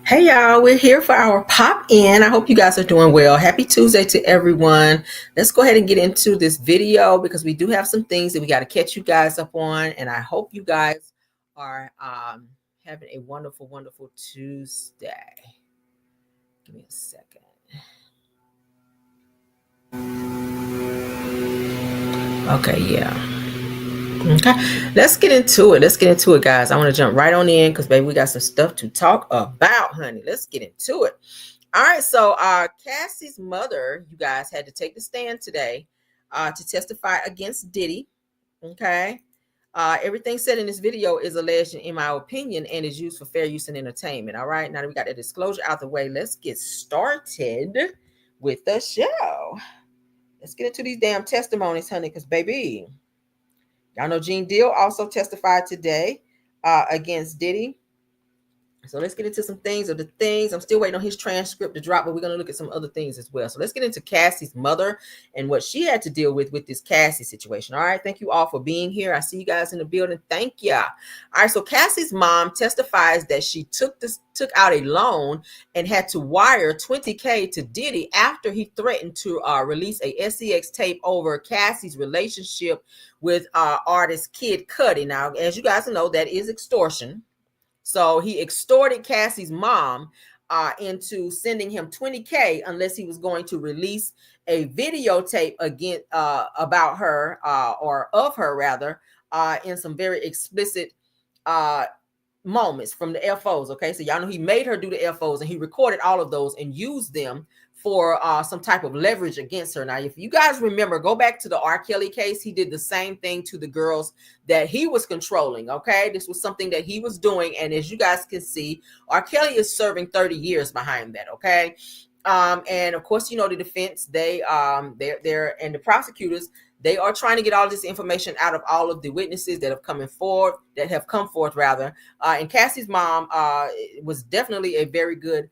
Hey y'all, we're here for our pop in. I hope you guys are doing well. Happy Tuesday to everyone. Let's go ahead and get into this video because we do have some things that we got to catch you guys up on. And I hope you guys are having a wonderful, wonderful Tuesday. Give me a second. Okay, yeah. Okay, let's get into it. Let's get into it, guys. I want to jump right on in because, baby, we got some stuff to talk about, honey. Let's get into it. All right, so Cassie's mother, you guys, had to take the stand today to testify against Diddy. Okay, everything said in this video is alleged, in my opinion, and is used for fair use and entertainment. All right, now that we got the disclosure out the way, let's get started with the show. Let's get into these damn testimonies, honey, because, baby, y'all know Gene Deal also testified today against Diddy. So let's get into some things of the things. I'm still waiting on his transcript to drop, but we're going to look at some other things as well. So let's get into Cassie's mother and what she had to deal with this Cassie situation. All right. Thank you all for being here. I see you guys in the building. Thank you. All right. So Cassie's mom testifies that she took out a loan and had to wire $20K to Diddy after he threatened to release a SEX tape over Cassie's relationship with artist Kid Cudi. Now, as you guys know, that is extortion. So he extorted Cassie's mom into sending him $20K unless he was going to release a videotape again about her or of her rather in some very explicit moments from the FOs. Okay, so y'all know he made her do the FOs and he recorded all of those and used them for some type of leverage against her. Now, if you guys remember, go back to the R. Kelly case. He did the same thing to the girls that he was controlling. Okay, this was something that he was doing, and as you guys can see, R. Kelly is serving 30 years behind that. Okay, and of course, you know the defense, they're and the prosecutors, they are trying to get all this information out of all of the witnesses that have come forth rather. And Cassie's mom was definitely a very good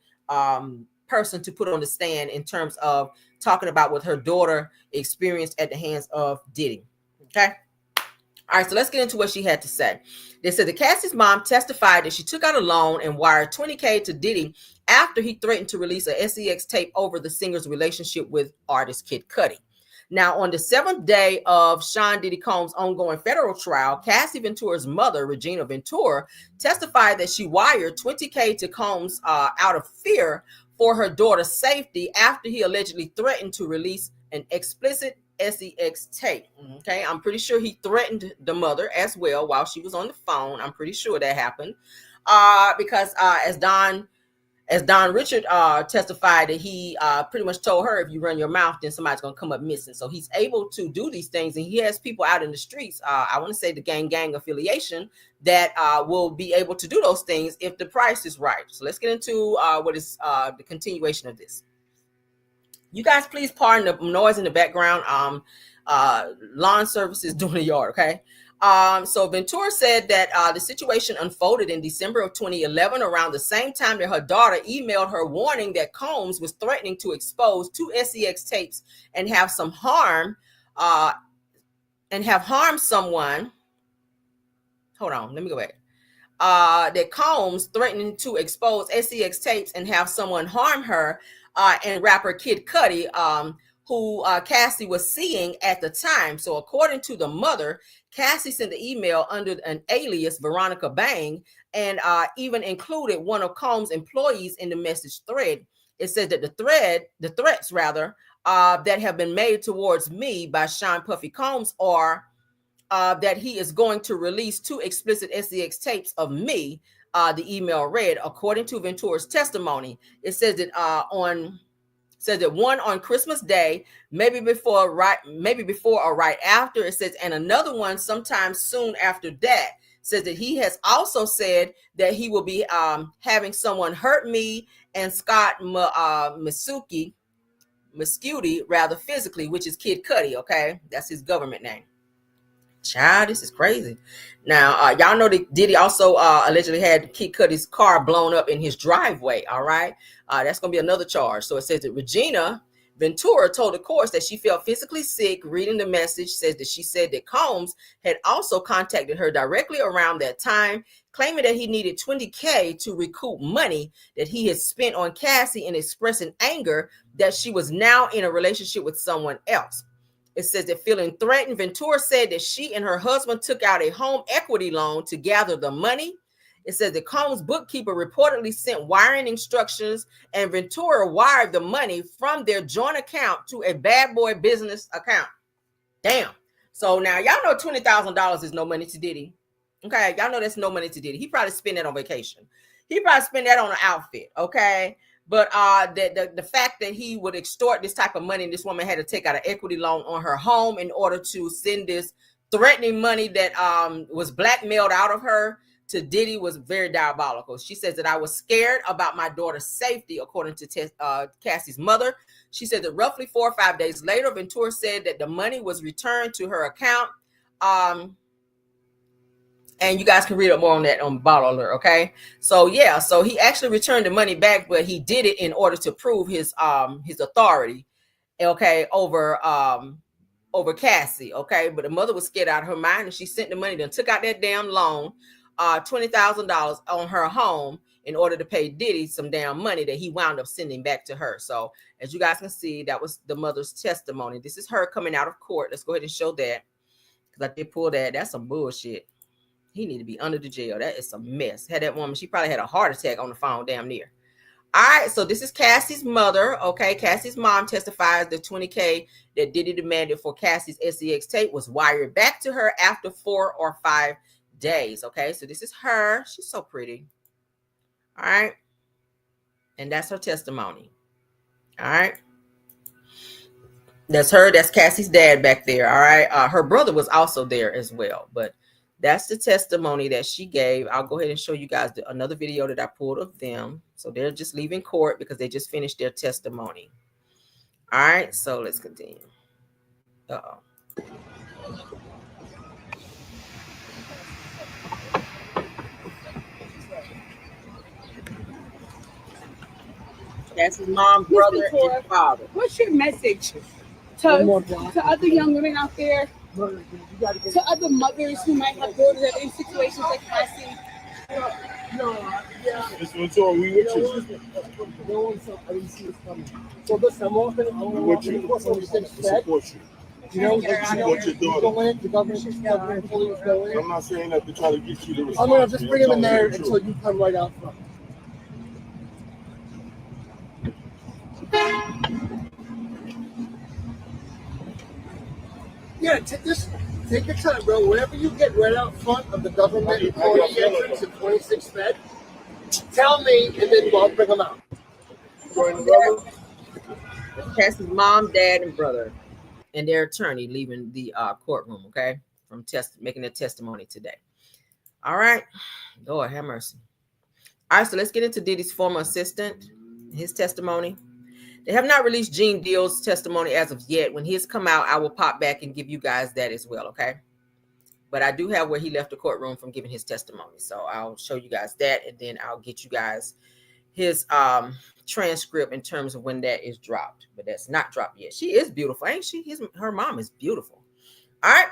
person to put on the stand in terms of talking about what her daughter experienced at the hands of Diddy. Okay. All right, so let's get into what she had to say. They said that Cassie's mom testified that she took out a loan and wired $20K to Diddy after he threatened to release a SEX tape over the singer's relationship with artist Kid Cudi. Now, on the 7th day of Sean Diddy Combs' ongoing federal trial, Cassie Ventura's mother, Regina Ventura, testified that she wired $20K to Combs out of fear for her daughter's safety after he allegedly threatened to release an explicit SEX tape. Okay, I'm pretty sure he threatened the mother as well while she was on the phone. I'm pretty sure that happened because as Don Richard testified that he pretty much told her, if you run your mouth, then somebody's going to come up missing. So he's able to do these things, and he has people out in the streets. I want to say the gang affiliation that will be able to do those things if the price is right. So let's get into what is the continuation of this. You guys, please pardon the noise in the background. Lawn services doing the yard, okay? So Ventura said that the situation unfolded in December of 2011, around the same time that her daughter emailed her warning that Combs was threatening to expose 2 SEX tapes and have harmed someone. Hold on, let me go back. That Combs threatening to expose SEX tapes and have someone harm her and rapper Kid Cudi, who Cassie was seeing at the time. So according to the mother, Cassie sent the email under an alias, Veronica Bang, and even included one of Combs' employees in the message thread. It said that the threats that have been made towards me by Sean Puffy Combs are that he is going to release 2 explicit SEX tapes of me. The email read, according to Ventura's testimony. It says that one on Christmas Day, maybe before or right after. It says, and another one sometime soon after that. Says that he has also said that he will be having someone hurt me and Scott Mescudi rather physically, which is Kid Cudi. Okay, that's his government name. Child, this is crazy. Now, y'all know that Diddy also allegedly had Kid Cudi's car blown up in his driveway. All right. That's going to be another charge. So it says that Regina Ventura told the courts that she felt physically sick. Reading the message says that she said that Combs had also contacted her directly around that time. claiming that he needed $20K to recoup money that he had spent on Cassie and expressing anger that she was now in a relationship with someone else. It says that feeling threatened, Ventura said that she and her husband took out a home equity loan to gather the money. It says that Combs' bookkeeper reportedly sent wiring instructions, and Ventura wired the money from their joint account to a bad boy business account. Damn. So now y'all know $20,000 is no money to Diddy. Okay, y'all know that's no money to Diddy. He probably spent that on vacation. He probably spent that on an outfit. Okay. But the fact that he would extort this type of money, and this woman had to take out an equity loan on her home in order to send this threatening money that was blackmailed out of her to Diddy, was very diabolical. She says that I was scared about my daughter's safety, according to Cassie's mother. She said that roughly 4 or 5 days later, Ventura said that the money was returned to her account. And you guys can read up more on that on Bottle Alert, okay? So yeah, so he actually returned the money back, but he did it in order to prove his authority, okay, over Cassie, okay? But the mother was scared out of her mind, and she sent the money, then took out that damn loan, $20,000 on her home in order to pay Diddy some damn money that he wound up sending back to her. So as you guys can see, that was the mother's testimony. This is her coming out of court. Let's go ahead and show that, because I did pull that. That's some bullshit. He need to be under the jail. That is a mess. Had that woman, she probably had a heart attack on the phone, damn near. All right, so this is Cassie's mother, okay? Cassie's mom testifies the $20K that Diddy demanded for Cassie's SEX tape was wired back to her after 4 or 5 days, okay? So this is her. She's so pretty. All right. And that's her testimony. All right. That's her. That's Cassie's dad back there. All right. Her brother was also there as well, but that's the testimony that she gave. I'll go ahead and show you guys another video that I pulled of them. So they're just leaving court because they just finished their testimony. All right, so let's continue. Uh-oh. That's his mom, brother, and father. What's your message to other young women out there? To other mothers who might have daughters that are in situations like Cassie? This one's all we with you. I didn't see this coming. So listen, I'm offering to support you. You know, what you're doing. Go in, the government go in. I'm not saying that to try to get you to. I'm gonna just bring him in there until you come right out front. Yeah, take your time, bro. Whenever you get right out front of the government employee entrance at 26 Fed, tell me, and then I'll bring them out. Cassie's mom, dad, and brother, and their attorney leaving the courtroom, okay, from making their testimony today. All right. Lord have mercy. All right, so let's get into Diddy's former assistant, his testimony. They have not released Gene Deal's testimony as of yet. When his come out, I will pop back and give you guys that as well, okay? But I do have where he left the courtroom from giving his testimony. So I'll show you guys that, and then I'll get you guys his transcript in terms of when that is dropped. But that's not dropped yet. She is beautiful, ain't she? Her mom is beautiful. All right.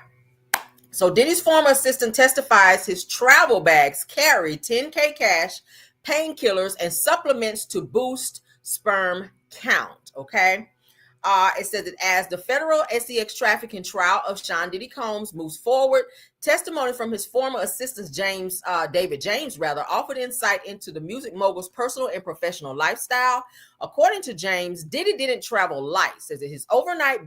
So Diddy's former assistant testifies his travel bags carry $10K cash, painkillers, and supplements to boost sperm count, okay? It says that as the federal SEX trafficking trial of Sean Diddy Combs moves forward, testimony from his former assistant David James offered insight into the music mogul's personal and professional lifestyle. According to James, Diddy didn't travel light. Says that his overnight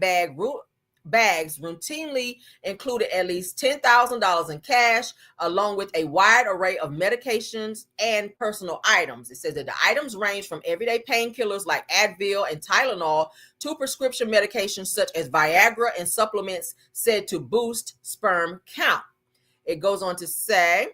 bags routinely included at least $10,000 in cash, along with a wide array of medications and personal items. It says that the items range from everyday painkillers like Advil and Tylenol to prescription medications such as Viagra and supplements said to boost sperm count. It goes on to say,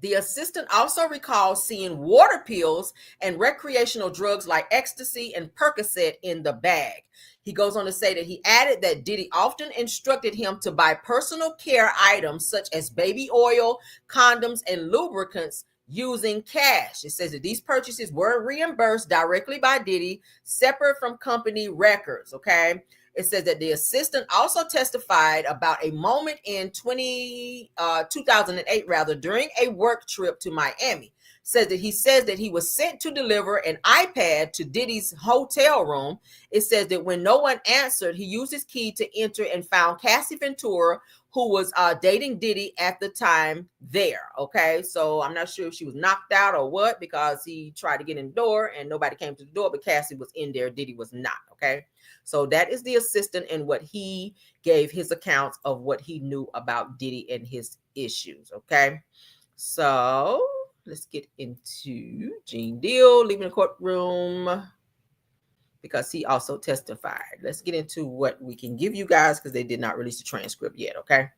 the assistant also recalls seeing water pills and recreational drugs like ecstasy and Percocet in the bag. He goes on to say that he added that Diddy often instructed him to buy personal care items such as baby oil, condoms, and lubricants using cash. It says that these purchases were reimbursed directly by Diddy, separate from company records, okay? It says that the assistant also testified about a moment in 2008 during a work trip to Miami. Says that he was sent to deliver an iPad to Diddy's hotel room. It says that when no one answered, he used his key to enter and found Cassie Ventura, who was dating Diddy at the time there. Okay, so I'm not sure if she was knocked out or what, because he tried to get in the door and nobody came to the door, but Cassie was in there. Diddy was not. Okay, so that is the assistant and what he gave his accounts of what he knew about Diddy and his issues. Okay, so let's get into Gene Deal leaving the courtroom, because he also testified. Let's get into what we can give you guys, because they did not release the transcript yet, okay?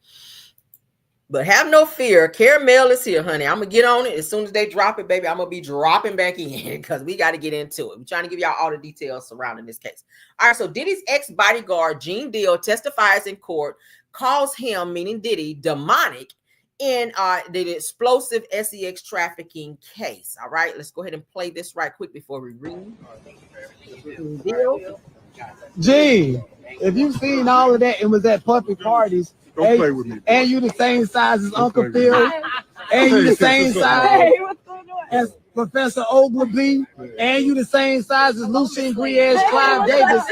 But have no fear. Caramel is here, honey. I'm going to get on it. As soon as they drop it, baby, I'm going to be dropping back in, because we got to get into it. We're trying to give y'all all the details surrounding this case. All right, so Diddy's ex-bodyguard, Gene Deal, testifies in court, calls him, meaning Diddy, demonic in the explosive SEX trafficking case. All right, let's go ahead and play this right quick before we read. Gee, if you've seen all of that and was at puppy parties, Don't play with me. and you the same size as Uncle Phil, and you the same size as Professor Ogilvy, and you the same size as Lucien Griez, Clive Davis.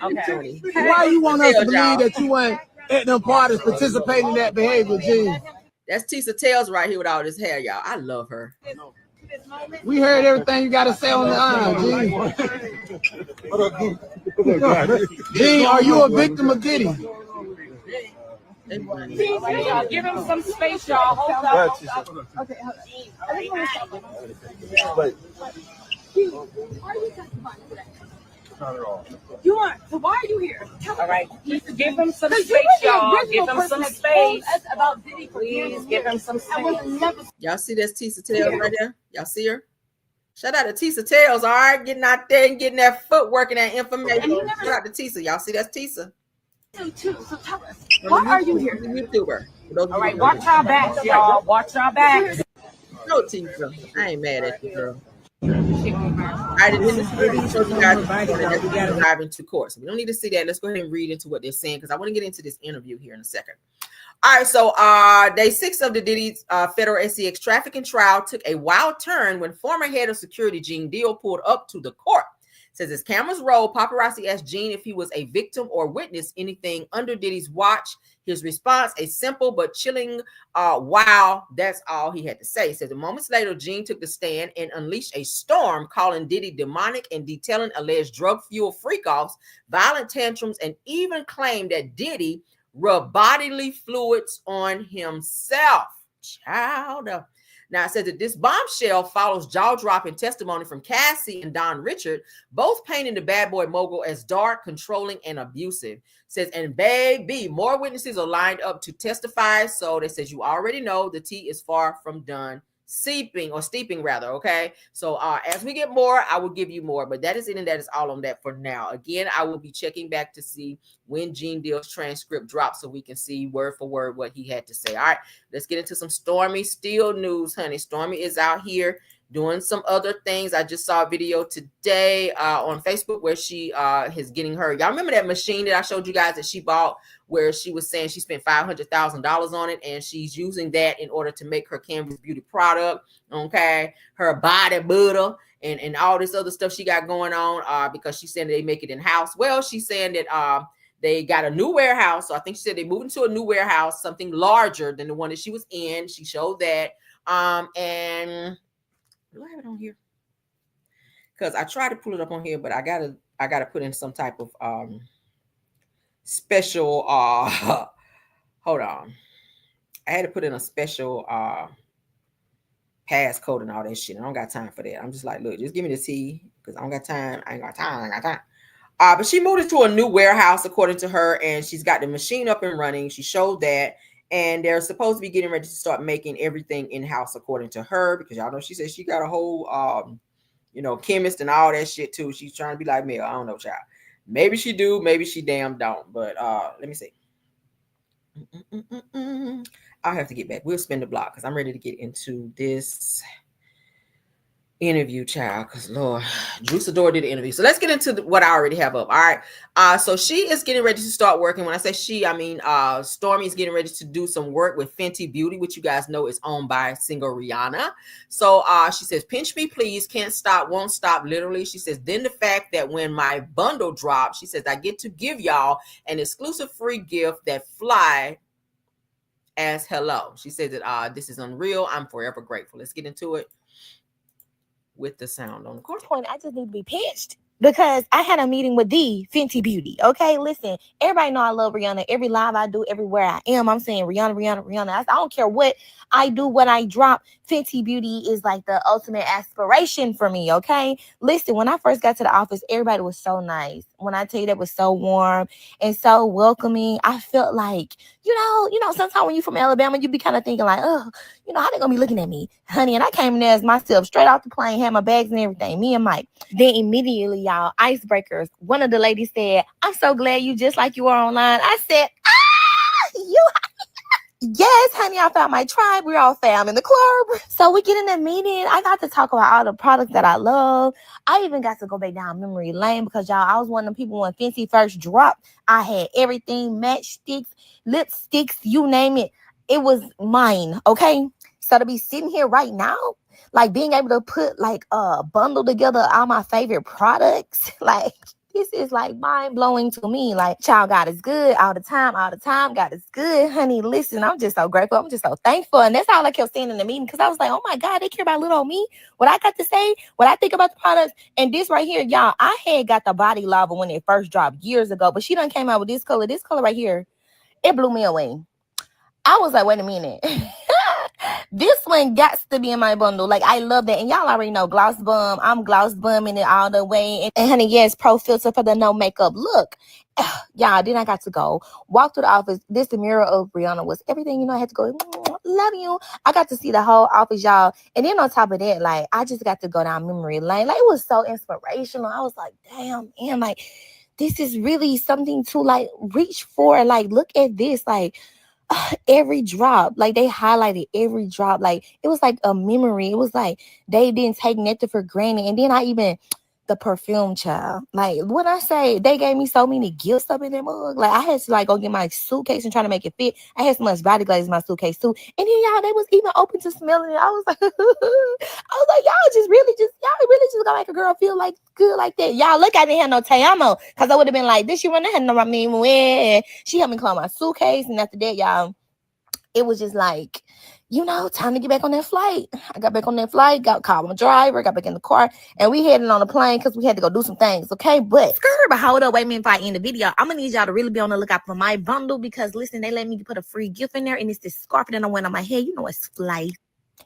Okay. Why you want us to believe that you weren't at them parties participating in that behavior, Gene? That's Tisa Tales right here with all this hair, y'all. I love her. We heard everything you got to say on the line, Gene. Gene, are you a victim of Diddy? Give him some space, y'all. Hold up. Okay, hold up. Why are you testifying today? Not at all. You aren't. So why are you here? All right, give him some space, y'all. Give him some space. About Diddy, Please give him some space. Y'all see that's Tisa Tales right there? Y'all see her? Shout out to Tisa Tales, all right? Getting out there and getting that footwork and that information. Shout out to Tisa. Y'all see that's Tisa. So tell us, why are you here? YouTuber. All right, watch our backs, y'all. Watch our backs. No, Tisa. I ain't mad at you, girl. All right, and then this show you guys dive into court. So we don't need to see that. Let's go ahead and read into what they're saying, because I want to get into this interview here in a second. All right, so day 6 of the Diddy federal SEX trafficking trial took a wild turn when former head of security Gene Deal pulled up to the court. Says as cameras roll, paparazzi asked Gene if he was a victim or witnessed anything under Diddy's watch. His response, a simple but chilling wow, that's all he had to say. Says moments later, Gene took the stand and unleashed a storm, calling Diddy demonic and detailing alleged drug-fueled freak-offs, violent tantrums, and even claimed that Diddy rubbed bodily fluids on himself. Child. Now, it says that this bombshell follows jaw-dropping testimony from Cassie and Don Richard, both painting the bad boy mogul as dark, controlling, and abusive. It says, and baby, more witnesses are lined up to testify. So they says, you already know the tea is far from done steeping, okay? So as we get more, I will give you more, but that is it, and that is all on that for now. Again, I will be checking back to see when Gene Deal's transcript drops so we can see word for word what he had to say. All right, let's get into some Stormy Steele news, honey. Stormy is out here doing some other things. I just saw a video today on Facebook where she is getting her. Y'all remember that machine that I showed you guys that she bought, where she was saying she spent $500,000 on it, and she's using that in order to make her Canvas Beauty product, okay? Her body butter and all this other stuff she got going on because she's saying they make it in-house. Well, she's saying that they got a new warehouse. So I think she said they moved into a new warehouse, something larger than the one that she was in. She showed that. And do I have it on here? Because I tried to pull it up on here, but I gotta put in some type of special hold on. I had to put in a special passcode and all that shit. I don't got time for that. I'm just like, look, just give me the tea, because I don't got time. I ain't got time. But she moved into a new warehouse, according to her, and she's got the machine up and running. She showed that. And they're supposed to be getting ready to start making everything in-house, according to her, because y'all know she said she got a whole, chemist and all that shit too. She's trying to be like me. I don't know, child. Maybe she do, maybe she damn don't. But let me see. I'll have to get back. We'll spin the block because I'm ready to get into this interview, child, because Lord, Drew Sidora did the interview. So let's get into what I already have up. All right. So she is getting ready to start working. When I say she, I mean Stormy is getting ready to do some work with Fenty Beauty, which you guys know is owned by singer Rihanna. So she says, pinch me, please. Can't stop, won't stop. Literally, she says, then the fact that when my bundle drops, she says, I get to give y'all an exclusive free gift that fly as hello. She says that this is unreal. I'm forever grateful. Let's get into it with the sound on the court. I just need to be pinched because I had a meeting with the Fenty Beauty. Okay, listen, everybody know I love Rihanna. Every live I do, everywhere I am, I'm saying Rihanna. I don't care what I do, what I drop. Fenty Beauty is like the ultimate aspiration for me. Okay, listen, when I first got to the office, everybody was so nice. When I tell you, that was so warm and so welcoming. I felt like, you know, sometimes when you from Alabama, you be kind of thinking like, oh, you know, how they gonna be looking at me, honey? And I came in there as myself, straight off the plane, had my bags and everything, me and Mike. Then immediately, y'all, icebreakers. One of the ladies said, I'm so glad you just like you are online. I said, you. Yes, honey, I found my tribe. We're all fam in the club. So we get in that meeting. I got to talk about all the products that I love. I even got to go back down memory lane because, y'all, I was one of the people when Fenty first dropped. I had everything, matchsticks, lipsticks, you name it. It was mine, okay? So to be sitting here right now, like being able to put like a bundle together all my favorite products, like this is like mind-blowing to me. Like, child, God is good all the time. God is good, honey. Listen, I'm just so grateful. I'm just so thankful. And that's all I kept saying in the meeting because I was like, oh, my God, they care about little old me. What I got to say, what I think about the products. And this right here, y'all, I had got the Body Lava when it first dropped years ago. But she done came out with this color. This color right here, it blew me away. I was like, wait a minute. This one got to be in my bundle. Like, I love that. And y'all already know Gloss Bum. I'm Gloss Bumming it all the way. And honey, yes, Pro Filter for the no makeup look. Y'all, then I got to go walk through the office. This mirror of Rihanna was everything. You know, I had to go, love you. I got to see the whole office, y'all. And then on top of that, like, I just got to go down memory lane. Like, it was so inspirational. I was like, damn, man, like, this is really something to, like, reach for. Like, look at this. Like, every drop, like they highlighted every drop, like it was like a memory. It was like they didn't take nothing for granted. And then I even the perfume, child, like when I say they gave me so many gifts up in that mug, like I had to like go get my suitcase and try to make it fit. I had so much body glaze in my suitcase too, and then y'all, they was even open to smelling it. I was like y'all really just gonna make a girl feel like good like that. Y'all, look, I didn't have no te amo because I would have been like, this you run ahead no, I mean, when she helped me close my suitcase, and after that, y'all, it was just like, you know, time to get back on that flight. I got back on that flight, called my driver, got back in the car, and we headed on the plane because we had to go do some things, okay? But hold up, wait a minute, if I end the video, I'm gonna need y'all to really be on the lookout for my bundle because, listen, they let me put a free gift in there, and it's this scarf that I went on my head. You know, it's flight.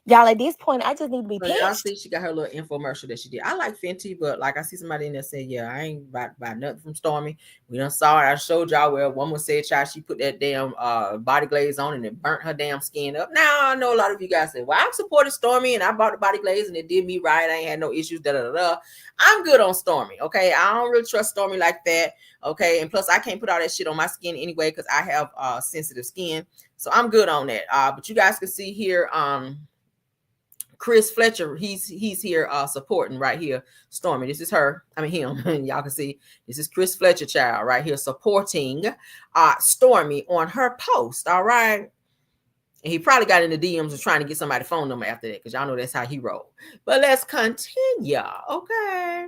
Y'all, at this point, I just need to be pitched. Y'all see, she got her little infomercial that she did. I like Fenty, but like I see somebody in there saying, yeah, I ain't buy nothing from Stormy. We done saw it. I showed y'all where a woman said, child, she put that damn body glaze on and it burnt her damn skin up. Now, I know a lot of you guys say, well, I've supported Stormy and I bought the body glaze and it did me right. I ain't had no issues, I'm good on Stormy, okay? I don't really trust Stormy like that, okay? And plus, I can't put all that shit on my skin anyway because I have sensitive skin. So I'm good on that. But you guys can see here, Chris Fletcher, he's here supporting right here Stormy. This is him. Y'all can see this is Chris Fletcher, child, right here supporting Stormy on her post. All right. And he probably got in the DMs and trying to get somebody's phone number after that because y'all know that's how he rolled. But let's continue. Okay.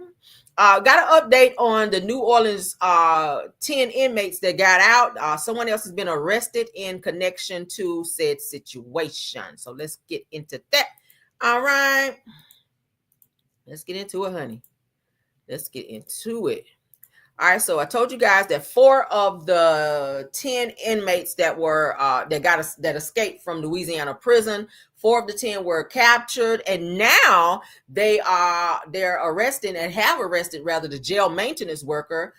Got an update on the New Orleans 10 inmates that got out. Someone else has been arrested in connection to said situation. So let's get into that. All right, let's get into it, honey. Let's get into it. All right, so I told you guys that 4 of the 10 inmates that were that escaped from Louisiana prison, 4 of the 10 were captured, and now they're arresting and have arrested rather the jail maintenance worker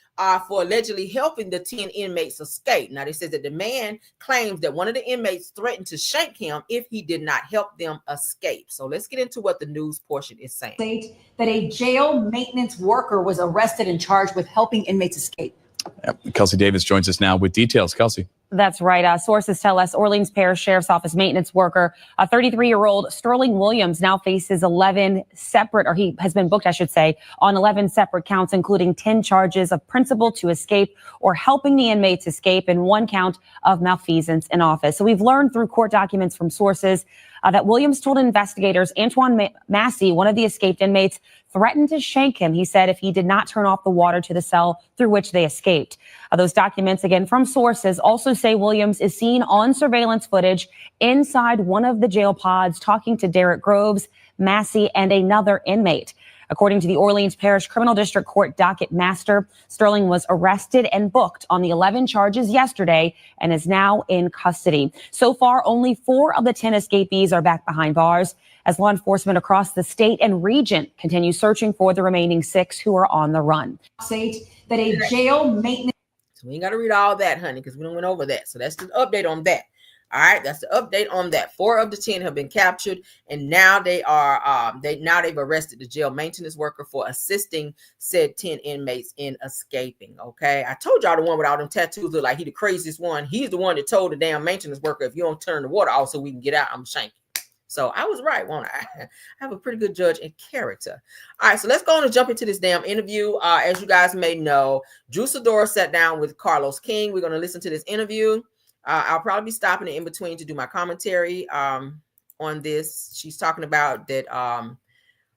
for allegedly helping the 10 inmates escape. Now they said that the man claims that one of the inmates threatened to shank him if he did not help them escape. So let's get into what the news portion is saying. That a jail maintenance worker was arrested and charged with helping inmates escape. Yep. Kelsey Davis joins us now with details. Kelsey. That's right. Sources tell us Orleans Parish Sheriff's Office maintenance worker, a 33-year-old Sterling Williams, now faces 11 separate, or he has been booked, I should say, on 11 separate counts, including 10 charges of principal to escape or helping the inmates escape and 1 count of malfeasance in office. So we've learned through court documents from sources that Williams told investigators Antoine Massey, one of the escaped inmates, threatened to shank him. He said if he did not turn off the water to the cell through which they escaped. Those documents, again, from sources, also say Williams is seen on surveillance footage inside one of the jail pods talking to Derek Groves, Massey, and another inmate. According to the Orleans Parish Criminal District Court docket master, Sterling was arrested and booked on the 11 charges yesterday and is now in custody. So far, only 4 of the 10 escapees are back behind bars as law enforcement across the state and region continue searching for the remaining 6 who are on the run. State that a jail maintenance. So we ain't got to read all that, honey, because we don't went over that. So that's the update on that. All right, that's the update on that. 4 of the 10 have been captured, and now they've arrested the jail maintenance worker for assisting said 10 inmates in escaping. Okay, I told y'all the one with all them tattoos look like he the craziest one. He's the one that told the damn maintenance worker, if you don't turn the water off so we can get out, I'm shanking. So I was right, won't I? I have a pretty good judge in character. All right, so let's go on and jump into this damn interview. As you guys may know, Drew Sidora sat down with Carlos King. We're going to listen to this interview. I'll probably be stopping it in between to do my commentary on this. She's talking about that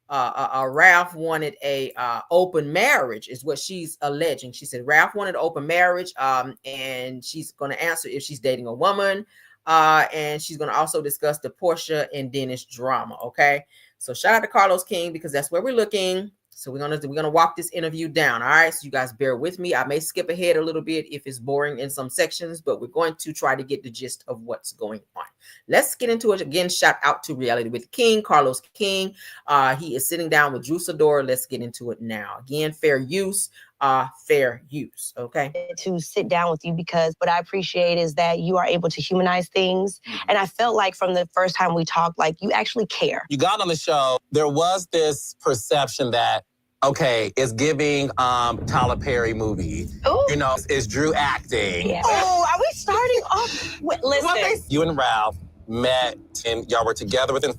Ralph wanted a open marriage is what she's alleging. She said Ralph wanted an open marriage, and she's going to answer if she's dating a woman. And she's going to also discuss the Portia and Dennis drama. Okay, so shout out to Carlos King because that's where we're looking. So we're gonna walk this interview down. All right, so you guys bear with me. I may skip ahead a little bit if it's boring in some sections, but we're going to try to get the gist of what's going on. Let's get into it. Again, shout out to Reality with King, Carlos King. He is sitting down with Drew Sidora. Let's get into it now. Again, fair use. Okay, to sit down with you because what I appreciate is that you are able to humanize things, and I felt like from the first time we talked, like you actually care. You got on the show, there was this perception that okay, it's giving Tyler Perry movie. Ooh. You know, is Drew acting? Yeah. Oh, are we starting off with listen? You and Ralph met and y'all were together within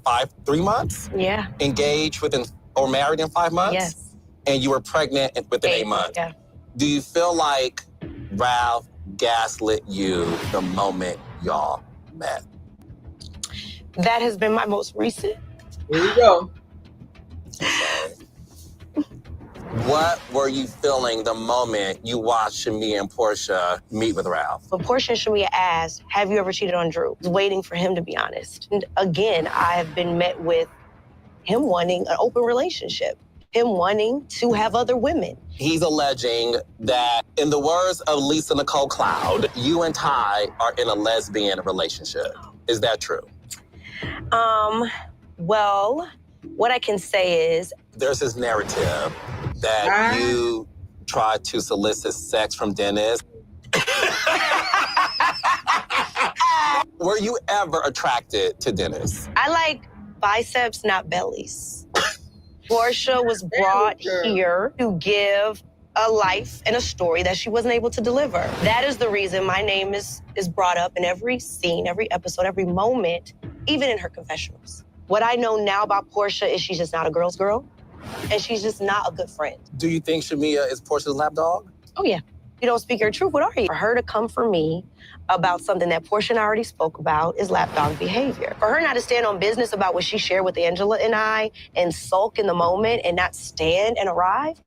3 months? Yeah. Engaged within or married in 5 months? Yes. And you were pregnant within 8 months. Yeah. Do you feel like Ralph gaslit you the moment y'all met? That has been my most recent. Here we go. What were you feeling the moment you watched Shamia and Portia meet with Ralph? When Portia and Shamia asked, have you ever cheated on Drew? I was waiting for him to be honest. And again, I have been met with him wanting an open relationship, him wanting to have other women. He's alleging that, in the words of Lisa Nicole Cloud, you and Ty are in a lesbian relationship. Is that true? Well, what I can say is there's this narrative that you tried to solicit sex from Dennis. Were you ever attracted to Dennis? I like biceps, not bellies. Portia was brought here to give a life and a story that she wasn't able to deliver. That is the reason my name is brought up in every scene, every episode, every moment, even in her confessionals. What I know now about Portia is she's just not a girl's girl, and she's just not a good friend. Do you think Shamia is Portia's lapdog? Oh, yeah. You don't speak your truth, what are you? For her to come for me about something that Portia and I already spoke about is lapdog behavior. For her not to stand on business about what she shared with Angela and I and sulk in the moment and not stand and arrive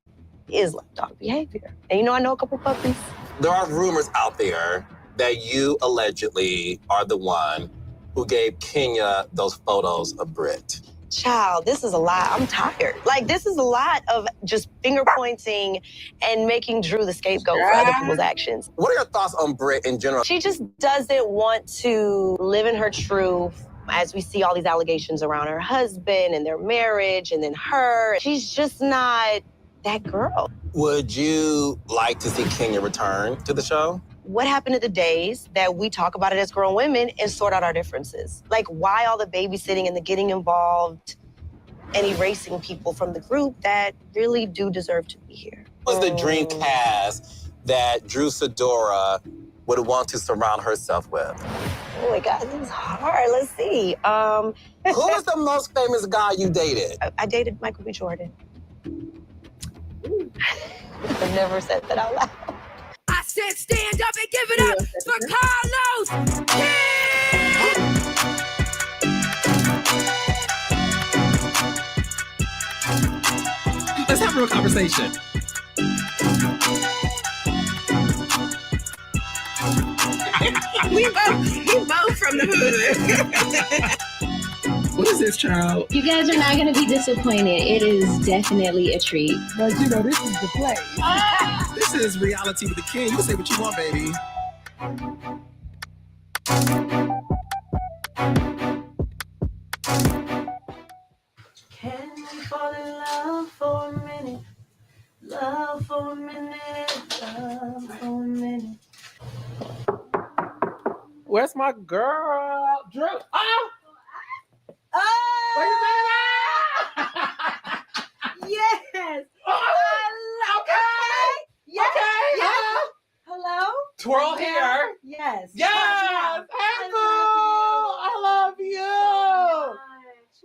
is lapdog behavior. And you know, I know a couple puppies. There are rumors out there that you allegedly are the one who gave Kenya those photos of Britt. Child, this is a lot. I'm tired. Like, this is a lot of just finger pointing and making Drew the scapegoat for other people's actions. What are your thoughts on Britt in general? She just doesn't want to live in her truth as we see all these allegations around her husband and their marriage and then her. She's just not that girl. Would you like to see Kenya return to the show? What happened to the days that we talk about it as grown women and sort out our differences? Like, why all the babysitting and the getting involved and erasing people from the group that really do deserve to be here? What was the dream cast that Drew Sidora would want to surround herself with? Oh my God, this is hard. Let's see. Who is the most famous guy you dated? I dated Michael B. Jordan. I've never said that out loud. I said stand up and give it up for Carlos. Let's have a real conversation. we both from the hood. What is this, child? You guys are not going to be disappointed. It is definitely a treat. But you know, this is the play. This is reality with the king. You can say what you want, baby. Can we fall in love for a minute? Love for a minute. Love for a minute. Where's my girl? Drew. Oh! Oh! Yes! Okay! Yes! Okay! Yes! Hello? Twirl here. Yes. Yes! Hey, boo! I love you!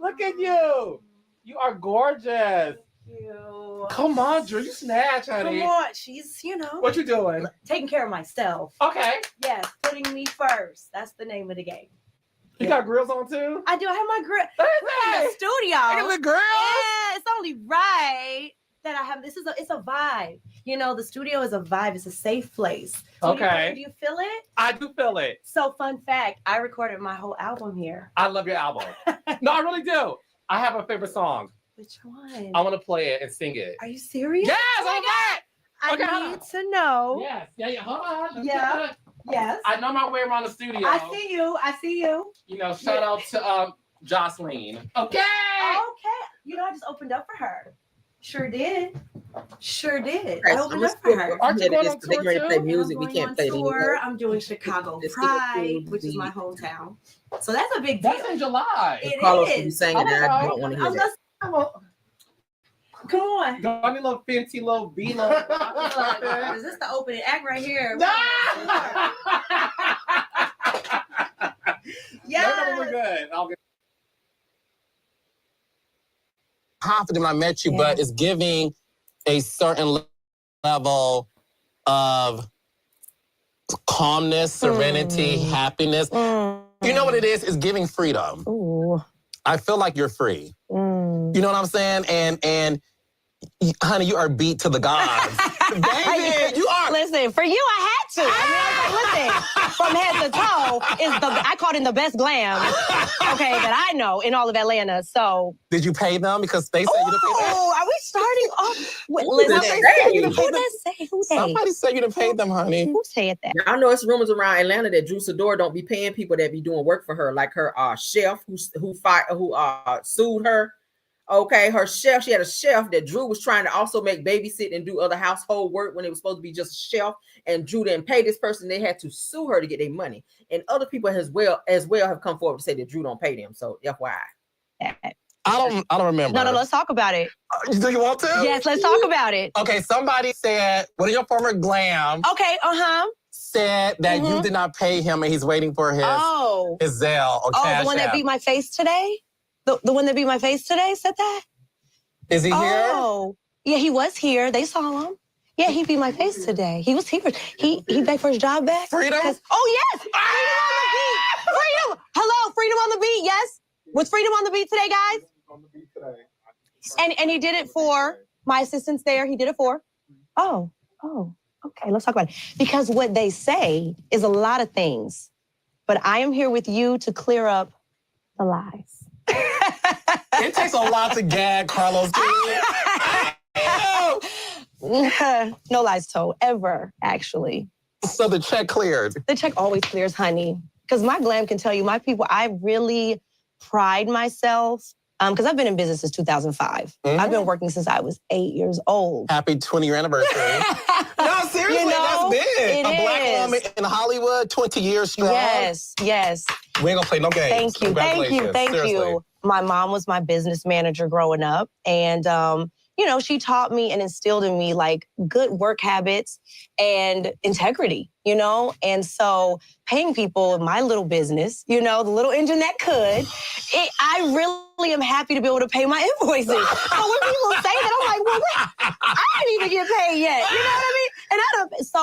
Look at you! You are gorgeous. You. Come on, Drew. You snatch, honey. Come on. She's, What you doing? taking care of myself. Okay. Yes, putting me first. That's the name of the game. You got grills on too? I do. I have my grill. Look We're in the studio. Look at the grills. Yeah, it's only right that I have. It's a vibe. You know, the studio is a vibe. It's a safe place. So Okay. Do you feel it? I do feel it. So, fun fact, I recorded my whole album here. I love your album. No, I really do. I have a favorite song. Which one? I want to play it and sing it. Are you serious? Yes, Oh my I'm back. I Okay, hold need on. to know. Yes. Yeah. Hold on. Let's Yeah. get it. Yes. I know my way around the studio. I see you. I see you. You know, shout out to Jocelyn. Okay. Okay. You know, I just opened up for her. Sure did. Sure did. Okay, I so opened let's up for go- her. Aren't you going on They tour ready to play too? music. I'm We going can't on play it tour. anymore. I'm doing Chicago Let's get Pride, to which is the- my hometown. So that's a big deal. That's in July. It Carlos will be is. singing that. I don't want to hear I'm that. Come on. Go on, little fancy little B little. Is this the opening act right here? Yeah. We're good. I'll get Confident when I met you, but it's giving a certain level of calmness, serenity, happiness. You know what it is? It's giving freedom. Ooh. I feel like you're free. You know what I'm saying? And honey, you are beat to the gods. Baby, you are. Listen, for you, I had to. I mean, listen, from head to toe, I called in the best glam, okay, that I know in all of Atlanta. So. Did you pay them? Because they said you didn't pay them. Oh, are we starting off? Who Listen, did they say you didn't pay who them? did say? Who they? Somebody said you didn't pay them, honey. Who said that? I know it's rumors around Atlanta that Drew Sidora don't be paying people that be doing work for her, like her chef who sued her. Okay, her chef, she had a chef that Drew was trying to also make babysit and do other household work when it was supposed to be just a chef, and Drew didn't pay this person. They had to sue her to get their money. And other people as well have come forward to say that Drew don't pay them. So FYI. I don't remember. No, let's talk about it. Do you want to? Yes, let's talk about it. Okay, somebody said, one of your former glam Okay, said that you did not pay him and he's waiting for his Zelle or Cash the one that App. beat my face today? The one that beat my face today said that? Is he here? Oh, yeah, he was here. They saw him. Yeah, he beat my face today. He was here. He back for his job back. Freedom? Oh, yes. Freedom on the beat. Freedom. Hello, freedom on the beat. Yes. Was freedom on the beat today, guys? And he did it for my assistants there. He did it for. Oh, okay. Let's talk about it. Because what they say is a lot of things. But I am here with you to clear up the lies. It takes a lot to gag Carlos. No lies told, ever, actually. So the check cleared. The check always clears, honey. Because my glam can tell you, my people, I really pride myself. Because I've been in business since 2005. I've been working since I was 8 years old. Happy 20-year anniversary. No, seriously, You know, that's big. it A black is. woman in Hollywood, 20 years strong. Yes. We ain't gonna play no games. Thank you. Congratulations. Thank Seriously. you. My mom was my business manager growing up. And, you know, she taught me and instilled in me like good work habits and integrity, you know? And so paying people in my little business, you know, the little engine that could, I really am happy to be able to pay my invoices. So when people say that, I'm like, well, wait, I didn't even get paid yet. You know what I mean? And it's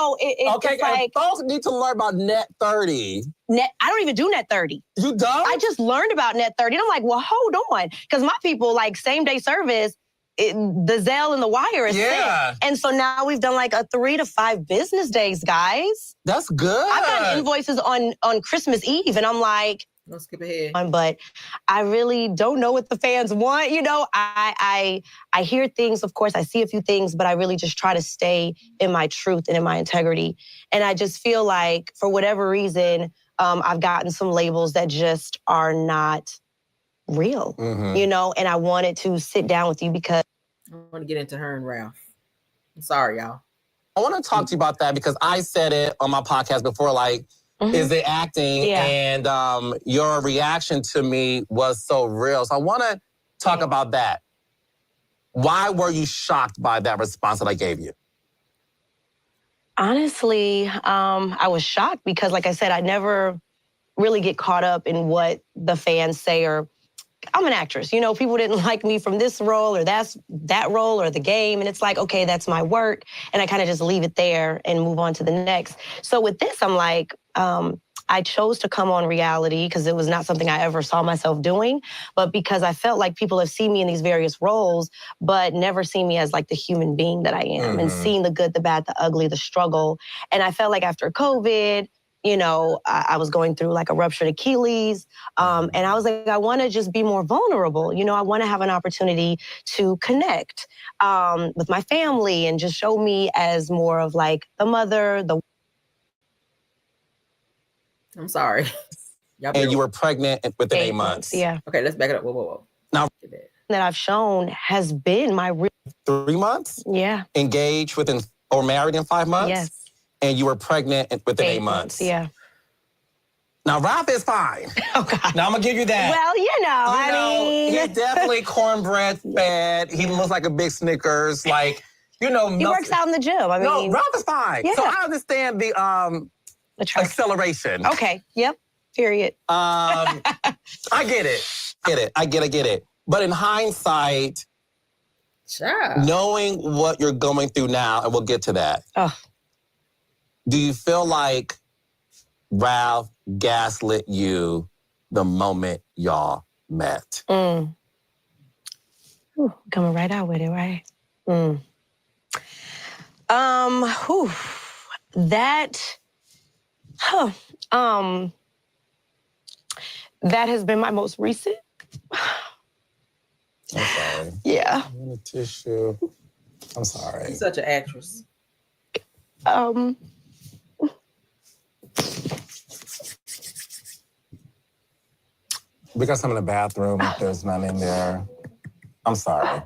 like, folks need to learn about Net 30. I don't even do Net 30. You don't? I just learned about Net 30. And I'm like, well, hold on. Because my people, like, same-day service, the Zelle and the wire is sent. And so now we've done like a 3 to 5 business days, guys. That's good. I've gotten invoices on Christmas Eve, and I'm like, don't skip ahead. But I really don't know what the fans want. You know, I hear things, of course, I see a few things, but I really just try to stay in my truth and in my integrity. And I just feel like, for whatever reason, I've gotten some labels that just are not real, you know, and I wanted to sit down with you because I want to get into her and Ralph. I'm sorry, y'all. I want to talk to you about that because I said it on my podcast before, like, is it acting? And your reaction to me was so real. So I want to talk about that. Why were you shocked by that response that I gave you? Honestly, I was shocked because, like I said, I never really get caught up in what the fans say, or I'm an actress. You know, people didn't like me from this role or that role or the game. And it's like, okay, that's my work. And I kind of just leave it there and move on to the next. So with this, I'm like, I chose to come on reality because it was not something I ever saw myself doing, but because I felt like people have seen me in these various roles, but never seen me as like the human being that I am and seen the good, the bad, the ugly, the struggle. And I felt like after COVID, you know, I was going through like a ruptured Achilles. And I was like, I want to just be more vulnerable. You know, I want to have an opportunity to connect with my family and just show me as more of like the mother, the... I'm sorry. And you were pregnant within 8 months. Yeah. Okay, let's back it up. Whoa. Now, that I've shown has been my real... 3 months? Yeah. Engaged within, or married in 5 months? Yes. And you were pregnant within 8 months. Yeah. Now, Ralph is fine. Oh, God. Now, I'm going to give you that. Well, I mean... He's definitely cornbread fed. He looks like a big Snickers. Like, you know... He works out in the gym. I mean... No, Ralph is fine. Yeah. So I understand the acceleration. Okay. Yep. Period. I get it. I get it. But in hindsight, knowing what you're going through now, and we'll get to that, do you feel like Ralph gaslit you the moment y'all met? Ooh, coming right out with it, right? That has been my most recent. I'm sorry. Yeah. I want a tissue. I'm sorry. You're such an actress. We got some in the bathroom if there's none in there. I'm sorry.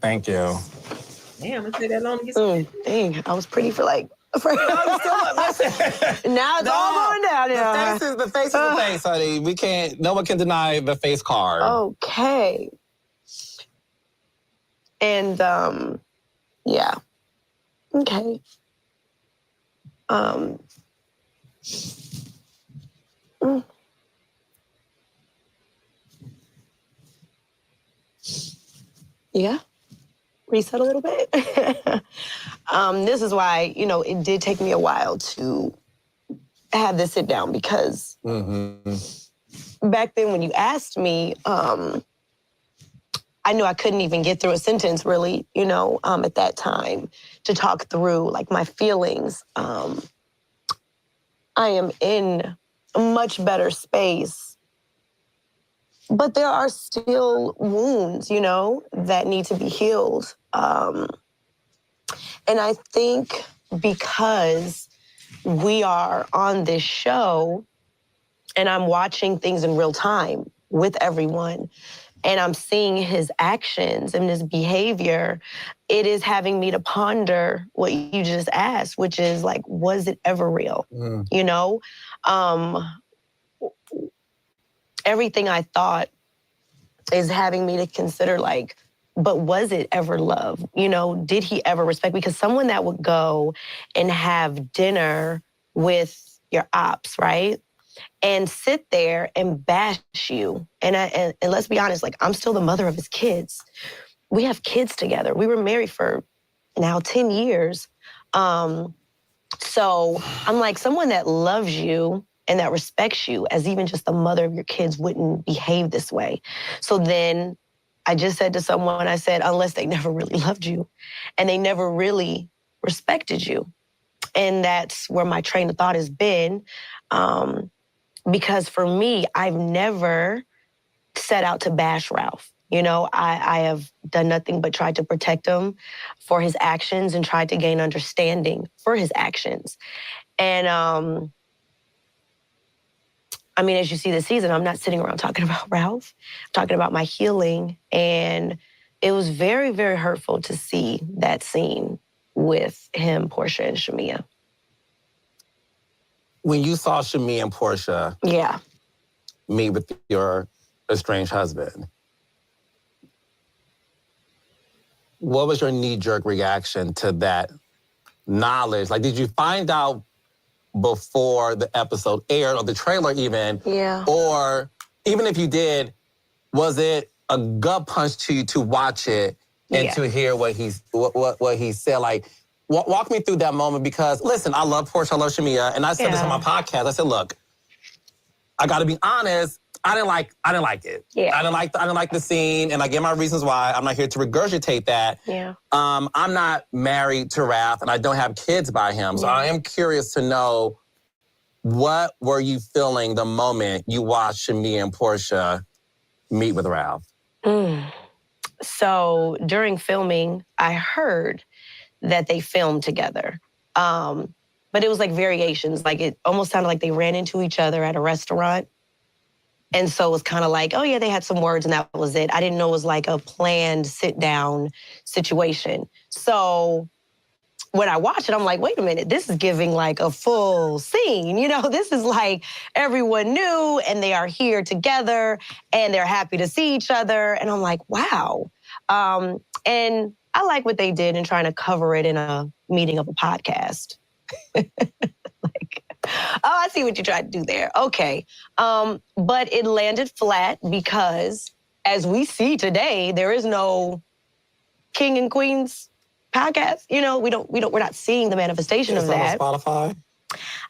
Thank you. Damn, it take that long to get some. Dang, I was pretty for like... Now it's all going down. The face is the face, honey. No one can deny the face card. Okay. And, yeah. Okay. Yeah. Reset a little bit. This is why, you know, it did take me a while to have this sit down because back then when you asked me, I knew I couldn't even get through a sentence really, you know, at that time to talk through like my feelings. I am in a much better space, but there are still wounds, you know, that need to be healed. And I think because we are on this show and I'm watching things in real time with everyone, and I'm seeing his actions and his behavior, it is having me to ponder what you just asked, which is like, was it ever real? You know, everything I thought is having me to consider like, but was it ever love? You know, did he ever respect? Because someone that would go and have dinner with your ops, right? And sit there and bash you. And let's be honest, like, I'm still the mother of his kids. We have kids together. We were married for now 10 years. So I'm like, someone that loves you and that respects you as even just the mother of your kids wouldn't behave this way. So then I just said to someone, I said, unless they never really loved you and they never really respected you. And that's where my train of thought has been. Because for me, I've never set out to bash Ralph. You know, I have done nothing but tried to protect him for his actions and tried to gain understanding for his actions. And I mean, as you see this season, I'm not sitting around talking about Ralph. I'm talking about my healing. And it was very, very hurtful to see that scene with him, Portia, and Shamia. When you saw Shamia and Portia meet with your estranged husband, what was your knee-jerk reaction to that knowledge? Like, did you find out before the episode aired or the trailer even? Yeah. Or even if you did, was it a gut punch to you to watch it and to hear what he said? Like, walk me through that moment, because listen, I love Portia, I love Shamia, and I said this on my podcast. I said, look, I got to be honest. I didn't like it. Yeah. I didn't like the scene, and I gave my reasons why. I'm not here to regurgitate that. Yeah. I'm not married to Ralph, and I don't have kids by him. So I am curious to know, what were you feeling the moment you watched Shamia and Portia meet with Ralph? So during filming, I heard that they filmed together. But it was like variations. Like, it almost sounded like they ran into each other at a restaurant. And so it was kind of like, oh yeah, they had some words and that was it. I didn't know it was like a planned sit down situation. So when I watched it, I'm like, wait a minute, this is giving like a full scene. You know, this is like everyone knew and they are here together and they're happy to see each other. And I'm like, wow. And I like what they did in trying to cover it in a meeting of a podcast. Like, oh, I see what you tried to do there. Okay. But it landed flat because, as we see today, there is no King and Queens podcast. You know, we're not seeing the manifestation of that. It's on Spotify?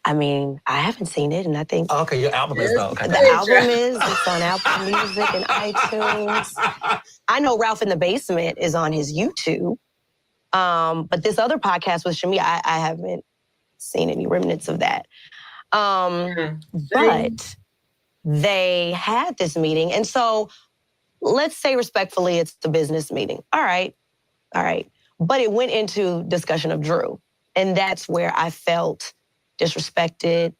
I mean, I haven't seen it, and I think... Okay, your album is though. Okay. The album is. It's on Apple Music and iTunes. I know Ralph in the Basement is on his YouTube. But this other podcast with Shamia, I haven't seen any remnants of that. But they had this meeting. And so let's say respectfully, it's the business meeting. All right. But it went into discussion of Drew. And that's where I felt disrespected.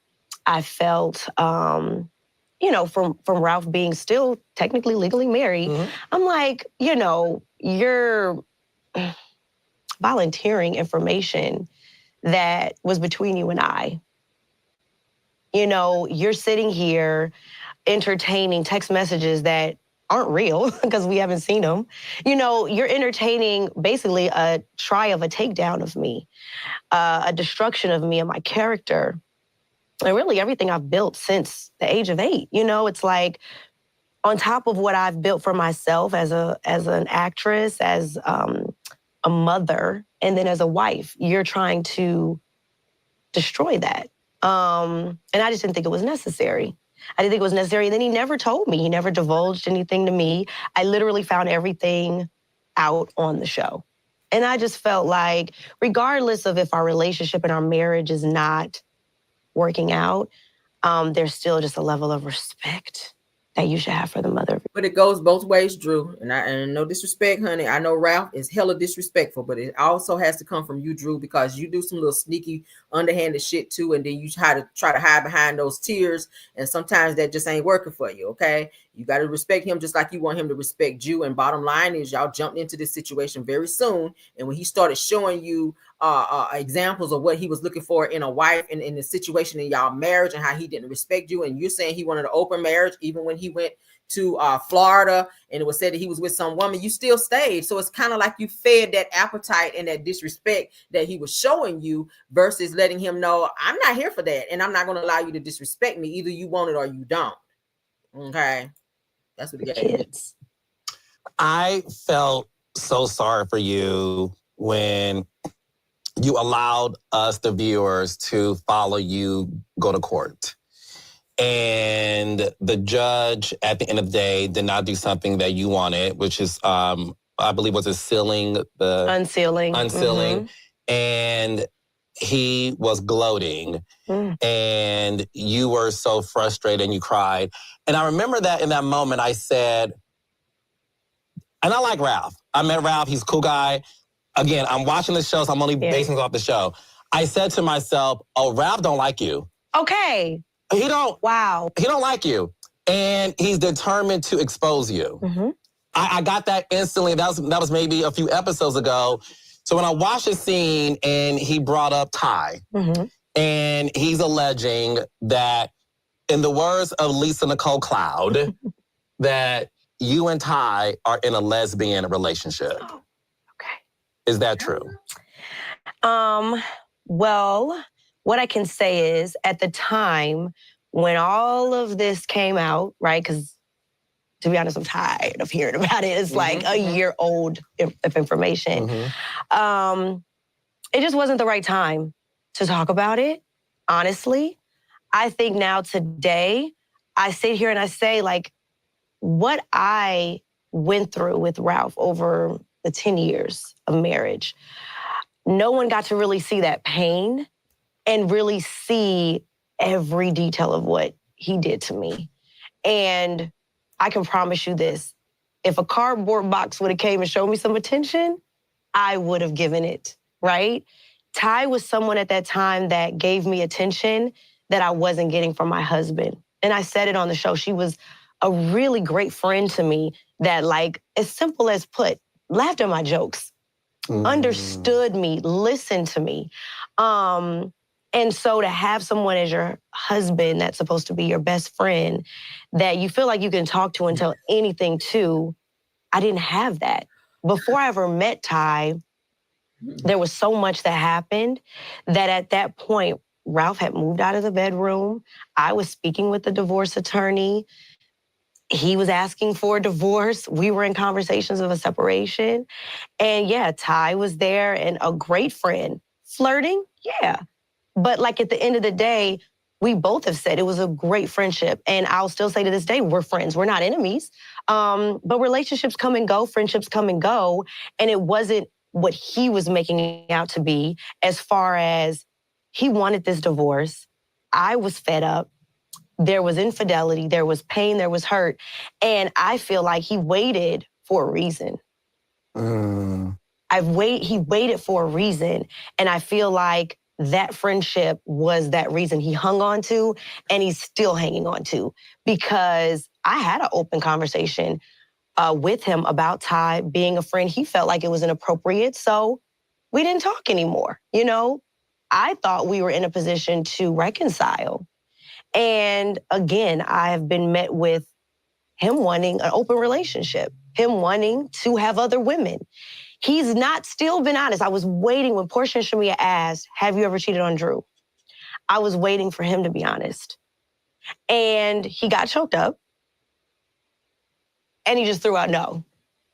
I felt, you know, from Ralph being still technically legally married, I'm like, you know, you're volunteering information that was between you and I. You know, you're sitting here entertaining text messages that aren't real because we haven't seen them. You know, you're entertaining basically a try of a takedown of me, a destruction of me and my character, and really everything I've built since the age of 8. You know, it's like on top of what I've built for myself as an actress, as a mother, and then as a wife, you're trying to destroy that. And I just didn't think it was necessary. I didn't think it was necessary. And then he never told me. He never divulged anything to me. I literally found everything out on the show. And I just felt like, regardless of if our relationship and our marriage is not working out, there's still just a level of respect that you should have for the mother. But it goes both ways, Drew. And no disrespect, honey. I know Ralph is hella disrespectful, but it also has to come from you, Drew, because you do some little sneaky, underhanded shit too, and then you try to hide behind those tears, and sometimes that just ain't working for you, okay? You got to respect him just like you want him to respect you. And bottom line is y'all jumped into this situation very soon. And when he started showing you examples of what he was looking for in a wife and in the situation in y'all marriage and how he didn't respect you, and you're saying he wanted an open marriage even when he went to Florida and it was said that he was with some woman, you still stayed. So it's kind of like you fed that appetite and that disrespect that he was showing you versus letting him know, I'm not here for that. And I'm not going to allow you to disrespect me. Either you want it or you don't. Okay. That's what the kids. I felt so sorry for you when you allowed us, the viewers, to follow you go to court. And the judge, at the end of the day, did not do something that you wanted, which is, I believe, was unsealing. Mm-hmm. And he was gloating. And you were so frustrated and you cried. And I remember that in that moment, I said, and I like Ralph. I met Ralph. He's a cool guy. Again, I'm watching the show, so I'm only basing it off the show. I said to myself, oh, Ralph don't like you. Okay. He don't. Wow. He don't like you. And he's determined to expose you. Mm-hmm. I got that instantly. That was maybe a few episodes ago. So when I watched the scene and he brought up Ty, and he's alleging that, in the words of Lisa Nicole Cloud, that you and Ty are in a lesbian relationship. Oh, okay. Is that true? Well, what I can say is, at the time when all of this came out, right, because to be honest, I'm tired of hearing about it. It's like a year old of information. It just wasn't the right time to talk about it, honestly. I think now today, I sit here and I say, like, what I went through with Ralph over the 10 years of marriage, no one got to really see that pain and really see every detail of what he did to me. And I can promise you this, if a cardboard box would have came and showed me some attention, I would have given it, right? Ty was someone at that time that gave me attention that I wasn't getting from my husband. And I said it on the show. She was a really great friend to me that, like, as simple as put, laughed at my jokes, understood me, listened to me. And so to have someone as your husband that's supposed to be your best friend that you feel like you can talk to and tell anything to, I didn't have that. Before I ever met Ty, there was so much that happened that at that point, Ralph had moved out of the bedroom. I was speaking with the divorce attorney. He was asking for a divorce. We were in conversations of a separation. And yeah, Ty was there and a great friend. Flirting? Yeah. But like at the end of the day, we both have said it was a great friendship. And I'll still say to this day, we're friends. We're not enemies. But relationships come and go, friendships come and go. And it wasn't what he was making it out to be, as far as he wanted this divorce. I was fed up. There was infidelity. There was pain. There was hurt. And I feel like he waited for a reason. He waited for a reason. And I feel like that friendship was that reason he hung on to, and he's still hanging on to, because I had an open conversation with him about Ty being a friend. He felt like it was inappropriate, so we didn't talk anymore. You know, I thought we were in a position to reconcile. And again, I have been met with him wanting an open relationship, him wanting to have other women. He's not still been honest. I was waiting when Portia and Shamia asked, have you ever cheated on Drew? I was waiting for him to be honest. And he got choked up. And he just threw out no.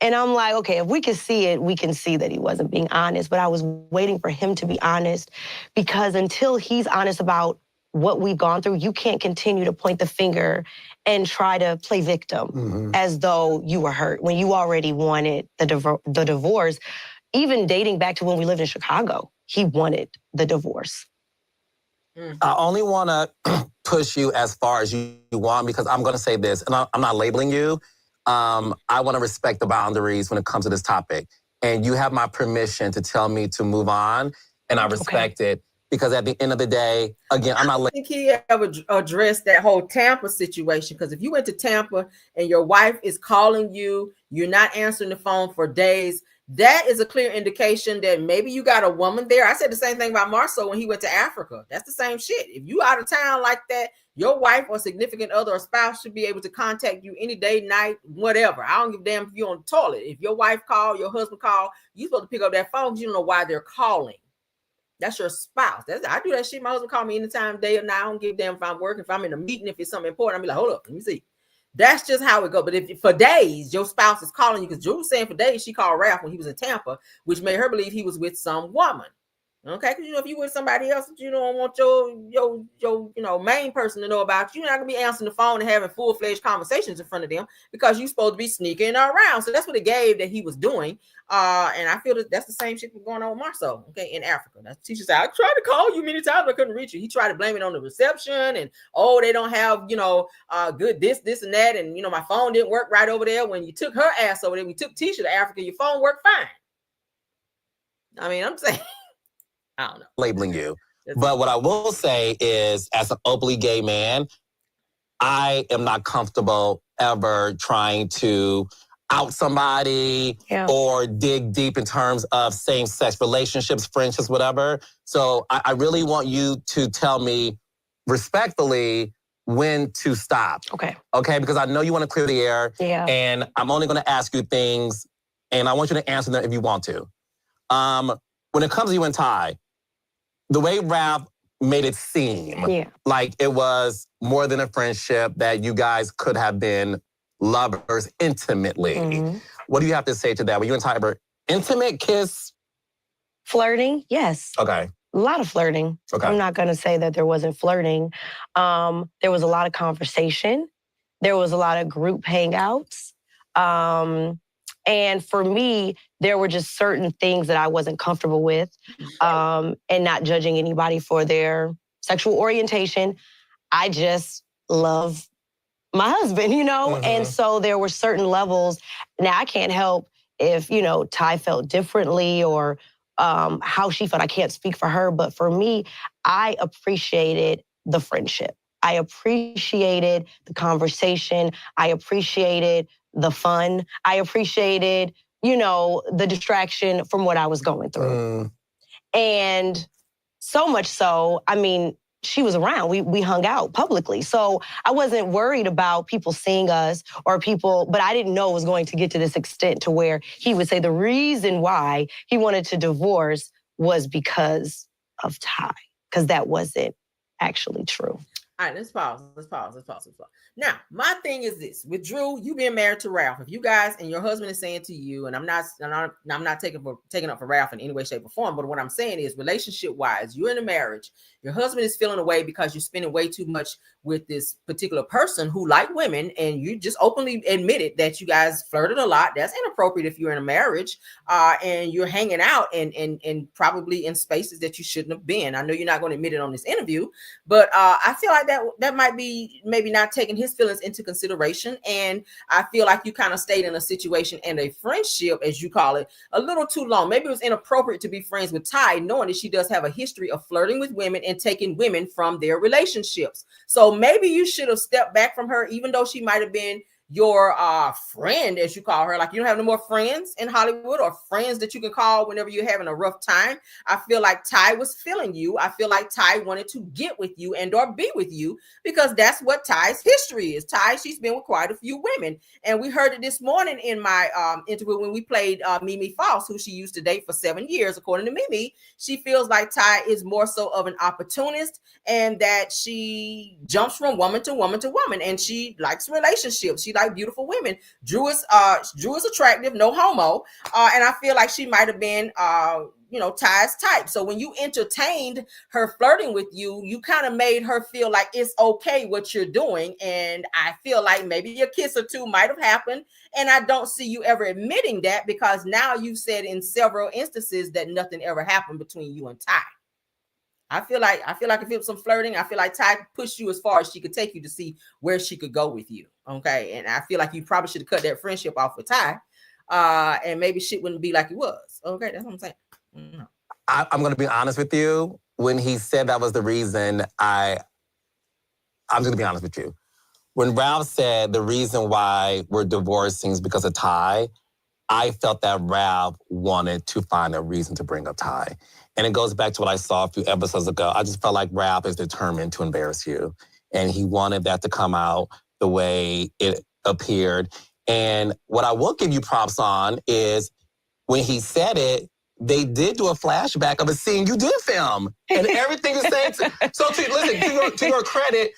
And I'm like, okay, if we can see it, we can see that he wasn't being honest. But I was waiting for him to be honest, because until he's honest about what we've gone through, you can't continue to point the finger and try to play victim as though you were hurt when you already wanted the divorce. Even dating back to when we lived in Chicago, he wanted the divorce. I only want to push you as far as you want, because I'm going to say this, and I'm not labeling you. I want to respect the boundaries when it comes to this topic. And you have my permission to tell me to move on, and I respect it. because at the end of the day, again, I'm not. I think he ever addressed that whole Tampa situation, because if you went to Tampa and your wife is calling you, you're not answering the phone for days, that is a clear indication that maybe you got a woman there. I said the same thing about Marceau when he went to Africa. That's the same shit. If you out of town like that, your wife or significant other or spouse should be able to contact you any day, night, whatever. I don't give a damn if you're on the toilet. If your wife call, your husband call, you're supposed to pick up that phone because you don't know why they're calling. That's your spouse. I do that shit. My husband call me anytime, day or night. I don't give a damn if I'm working, if I'm in a meeting, if it's something important. I'll be like, hold up, let me see. That's just how it goes. But if for days your spouse is calling you, because Drew was saying for days she called Ralph when he was in Tampa, which made her believe he was with some woman. Okay, because if you with somebody else that you don't want your main person to know about, you're not gonna be answering the phone and having full-fledged conversations in front of them because you're supposed to be sneaking around. So that's what it gave that he was doing. And I feel that that's the same shit going on with Marceau, okay, in Africa. That's the teacher said, I tried to call you many times, but I couldn't reach you. He tried to blame it on the reception and they don't have good this and that, and my phone didn't work right over there. When you took her ass over there, we took Tisha to Africa, your phone worked fine. I mean, I'm saying I don't know. Labeling you. But what I will say is, as an openly gay man, I am not comfortable ever trying to out somebody or dig deep in terms of same-sex relationships, friendships, whatever. So I really want you to tell me respectfully when to stop. Okay. Okay, because I know you want to clear the air. Yeah. And I'm only going to ask you things, and I want you to answer them if you want to. When it comes to you and Ty, the way Ralph made it seem like it was more than a friendship, that you guys could have been lovers intimately. Mm-hmm. What do you have to say to that? Were you and Ty ever intimate, kiss? Flirting, yes. Okay. A lot of flirting. Okay. I'm not going to say that there wasn't flirting. There was a lot of conversation. There was a lot of group hangouts. And for me, there were just certain things that I wasn't comfortable with, and not judging anybody for their sexual orientation. I just love my husband, And so there were certain levels. Now, I can't help if, Ty felt differently or how she felt. I can't speak for her. But for me, I appreciated the friendship. I appreciated the conversation. I appreciated the fun. I appreciated, the distraction from what I was going through. And so much so, I mean, she was around. We hung out publicly. So I wasn't worried about people seeing us or people, but I didn't know it was going to get to this extent to where he would say the reason why he wanted to divorce was because of Ty, because that wasn't actually true. All right, let's pause. Now, my thing is this: with Drew, you being married to Ralph, if you guys and your husband is saying to you, and I'm not taking up for Ralph in any way, shape, or form, but what I'm saying is, relationship-wise, you're in a marriage, your husband is feeling away because you're spending way too much with this particular person who like women, and you just openly admitted that you guys flirted a lot. That's inappropriate if you're in a marriage, and you're hanging out and probably in spaces that you shouldn't have been. I know you're not going to admit it on this interview, but I feel like that might be maybe not taking his feelings into consideration. And I feel like you kind of stayed in a situation and a friendship, as you call it, a little too long. Maybe it was inappropriate to be friends with Ty, knowing that she does have a history of flirting with women and taking women from their relationships. So maybe you should have stepped back from her, even though she might have been your friend, as you call her. Like, you don't have no more friends in Hollywood or friends that you can call whenever you're having a rough time. I feel like Ty was feeling you. I feel like Ty wanted to get with you and or be with you, because that's what Ty's history is. Ty, she's been with quite a few women. And we heard it this morning in my interview when we played Mimi Foss, who she used to date for 7 years. According to Mimi, she feels like Ty is more so of an opportunist, and that she jumps from woman to woman to woman, and she likes relationships. She likes beautiful women. Drew is attractive, no homo, and I feel like she might have been Ty's type. So when you entertained her flirting with you, you kind of made her feel like it's okay what you're doing. And I feel like maybe a kiss or two might have happened, and I don't see you ever admitting that, because now you've said in several instances that nothing ever happened between you and Ty. I feel like if it was some flirting, I feel like Ty pushed you as far as she could take you to see where she could go with you. Okay. And I feel like you probably should have cut that friendship off with Ty. And maybe shit wouldn't be like it was. Okay. That's what I'm saying. I'm going to be honest with you. when he said that was the reason, I'm just gonna be honest with you. When Ralph said the reason why we're divorcing is because of Ty, I felt that Ralph wanted to find a reason to bring up Ty. And it goes back to what I saw a few episodes ago. I just felt like Ralph is determined to embarrass you. And he wanted that to come out the way it appeared. And what I will give you props on is when he said it, they did do a flashback of a scene you did film. And everything you're saying, listen, to your credit,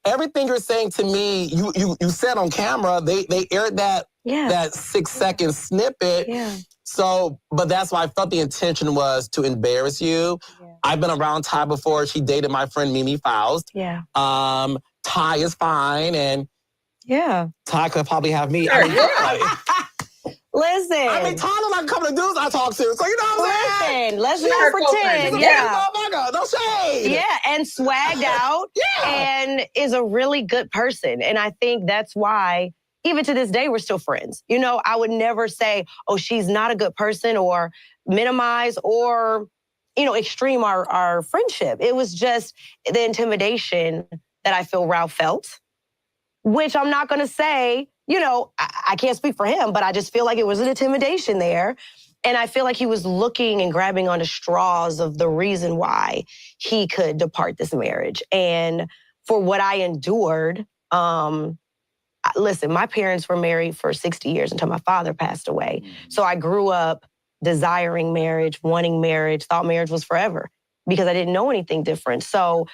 everything you're saying to me, you said on camera, they aired that 6-second snippet. Yeah. So, but that's why I felt the intention was to embarrass you. Yeah. I've been around Ty before. She dated my friend Mimi Faust. Yeah. Ty is fine, and Ty could probably have me. Listen. I mean, Ty look like a couple of dudes I talk to, so you know what I'm saying? Let's not pretend. No shade. Yeah, and swagged out and is a really good person. And I think that's why, even to this day, we're still friends. You know, I would never say, oh, she's not a good person or minimize or, you know, extreme our friendship. It was just the intimidation that I feel Ralph felt, which I'm not going to say, you know, I can't speak for him, but I just feel like it was an intimidation there. And I feel like he was looking and grabbing onto straws of the reason why he could depart this marriage. And for what I endured, listen, my parents were married for 60 years until my father passed away. So I grew up desiring marriage, wanting marriage, thought marriage was forever because I didn't know anything different. So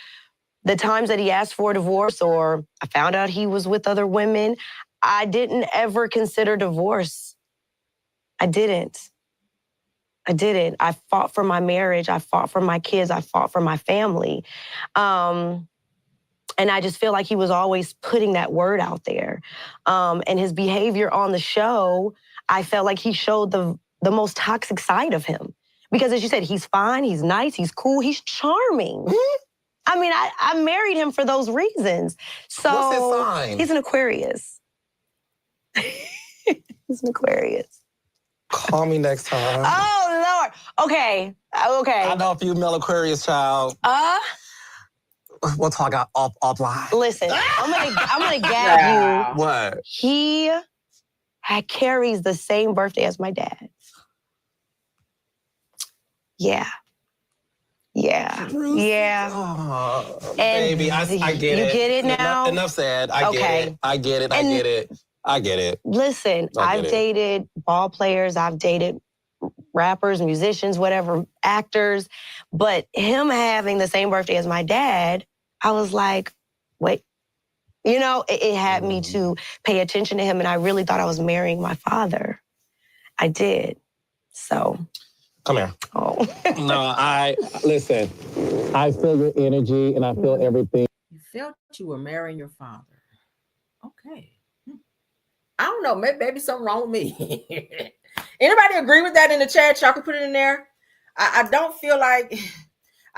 the times that he asked for a divorce or I found out he was with other women, I didn't ever consider divorce. I didn't. I fought for my marriage. I fought for my kids. I fought for my family. And I just feel like he was always putting that word out there. And his behavior on the show, I felt like he showed the most toxic side of him. Because as you said, he's fine, he's nice, he's cool, he's charming. I mean, I married him for those reasons. So what's his sign? He's an Aquarius. He's an Aquarius. Call me next time. Oh, Lord. Okay. I know a few male Aquarius, child. We'll talk offline. Listen, I'm gonna gag you. What? He carries the same birthday as my dad. Yeah. Oh, baby, I get it. You get it now? Enough said. I get it. Listen, I've dated ball players. I've dated rappers, musicians, whatever, actors. But him having the same birthday as my dad, I was like, wait. You know, it had me to pay attention to him, and I really thought I was marrying my father. I did. So. Come here. Oh. No, listen, I feel your energy and I feel everything. You felt you were marrying your father. Okay. I don't know. Maybe something wrong with me. Anybody agree with that in the chat? Y'all can put it in there. I don't feel like...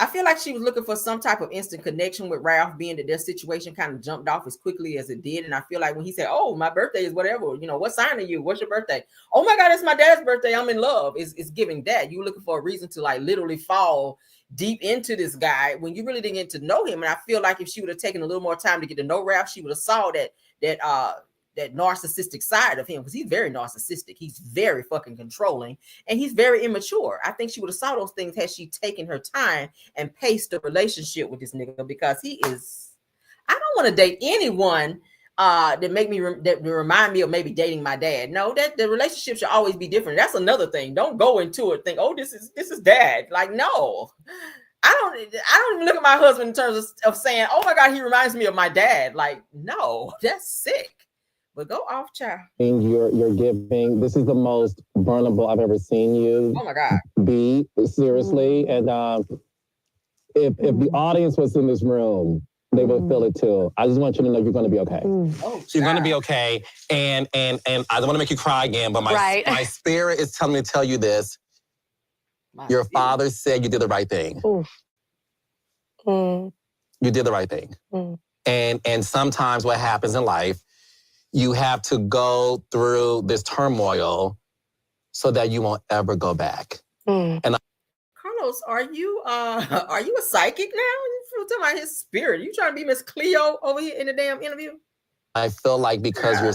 I feel like she was looking for some type of instant connection with Ralph, being that their situation kind of jumped off as quickly as it did. And I feel like when he said, oh, my birthday is whatever, you know, what sign are you? What's your birthday? Oh my God, it's my dad's birthday. I'm in love. It's giving that. You're looking for a reason to like literally fall deep into this guy when you really didn't get to know him. And I feel like if she would have taken a little more time to get to know Ralph, she would have saw that narcissistic side of him, because he's very narcissistic. He's very fucking controlling, and he's very immature. I think she would have saw those things had she taken her time and paced the relationship with this nigga, because he is... I don't want to date anyone that remind me of maybe dating my dad. No, that the relationship should always be different. That's another thing. Don't go into it think, oh, this is dad. Like, no. I don't even look at my husband in terms of saying, oh my God, he reminds me of my dad. Like, no, that's sick. But go off, child. You're giving. This is the most vulnerable I've ever seen you. Oh my God. Be seriously, and if the audience was in this room, they would feel it too. I just want you to know you're going to be okay. Oh, you're going to be okay, and I don't want to make you cry again, but my spirit is telling me to tell you this. Your father said you did the right thing. You did the right thing, and sometimes what happens in life, you have to go through this turmoil so that you won't ever go back. And Carlos Carlos, are you a psychic now? You talking about his spirit? You trying to be Miss Cleo over here in the damn interview? I feel like because you're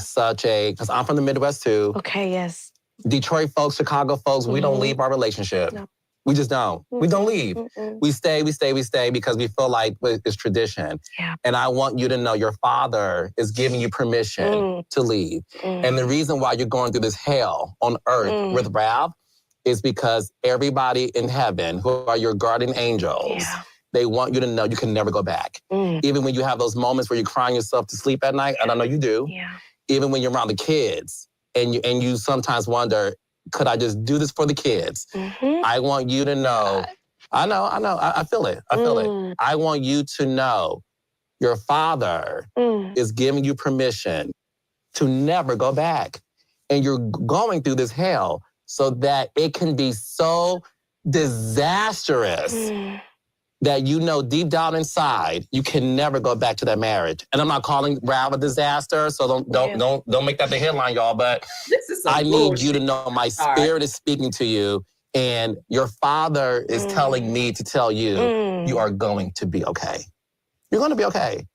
because I'm from the Midwest too. Okay, yes. Detroit folks, Chicago folks, we don't leave our relationship. No. We just don't. We don't leave. We stay because we feel like it's tradition. Yeah. And I want you to know your father is giving you permission to leave. And the reason why you're going through this hell on earth with Ralph is because everybody in heaven, who are your guardian angels, they want you to know you can never go back. Even when you have those moments where you're crying yourself to sleep at night, and I know you do. Yeah. Even when you're around the kids, and you sometimes wonder, could I just do this for the kids? I want you to know. I know. I feel it. I feel it. I want you to know your father is giving you permission to never go back. And you're going through this hell so that it can be so disastrous that you know deep down inside you can never go back to that marriage. And I'm not calling Ralph a disaster, so don't make that the headline, y'all. But I need you to know my spirit is speaking to you, and your father is telling me to tell you you are going to be okay. You're going to be okay,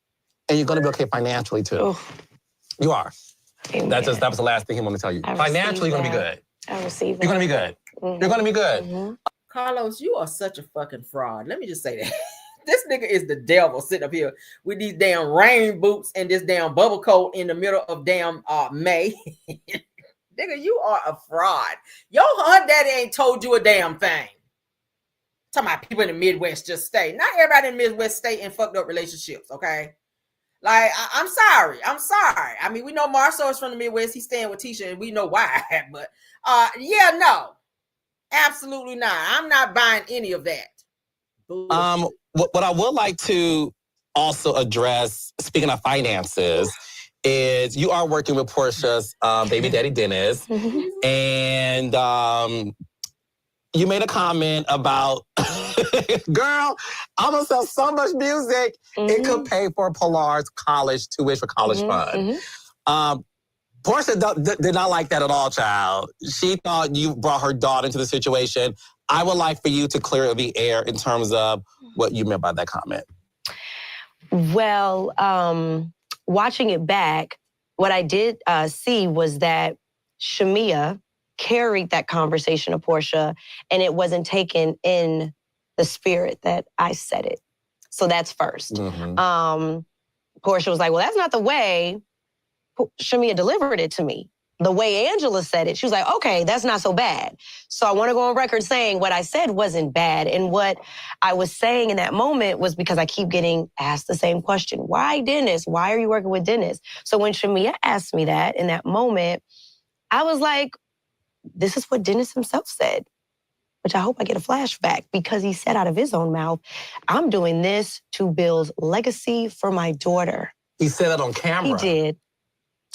and you're going to be okay financially too. You are. That was the last thing he wanted to tell you. Financially, you're going to be good. I receive that. You're going to be good. You're going to be good. Carlos, you are such a fucking fraud. Let me just say that. This nigga is the devil sitting up here with these damn rain boots and this damn bubble coat in the middle of damn May. Nigga, you are a fraud. Her daddy ain't told you a damn thing. Talking about people in the Midwest just stay. Not everybody in the Midwest stay in fucked up relationships, okay? Like, I'm sorry. I mean, we know Marceau is from the Midwest. He's staying with Tisha, and we know why. But, no. Absolutely not. I'm not buying any of that. What I would like to also address, speaking of finances, is you are working with Portia's baby daddy Dennis, and you made a comment about, girl, I'm gonna sell so much music it could pay for Pilar's college tuition for college fund. Portia did not like that at all, child. She thought you brought her daughter into the situation. I would like for you to clear the air in terms of what you meant by that comment. Well, watching it back, what I did see was that Shamia carried that conversation to Portia, and it wasn't taken in the spirit that I said it. So that's first. Portia was like, well, that's not the way Shamia delivered it to me. The way Angela said it, she was like, okay, that's not so bad. So I want to go on record saying what I said wasn't bad. And what I was saying in that moment was because I keep getting asked the same question. Why Dennis? Why are you working with Dennis? So when Shamia asked me that in that moment, I was like, this is what Dennis himself said, which I hope I get a flashback, because he said out of his own mouth, I'm doing this to build legacy for my daughter. He said that on camera. He did.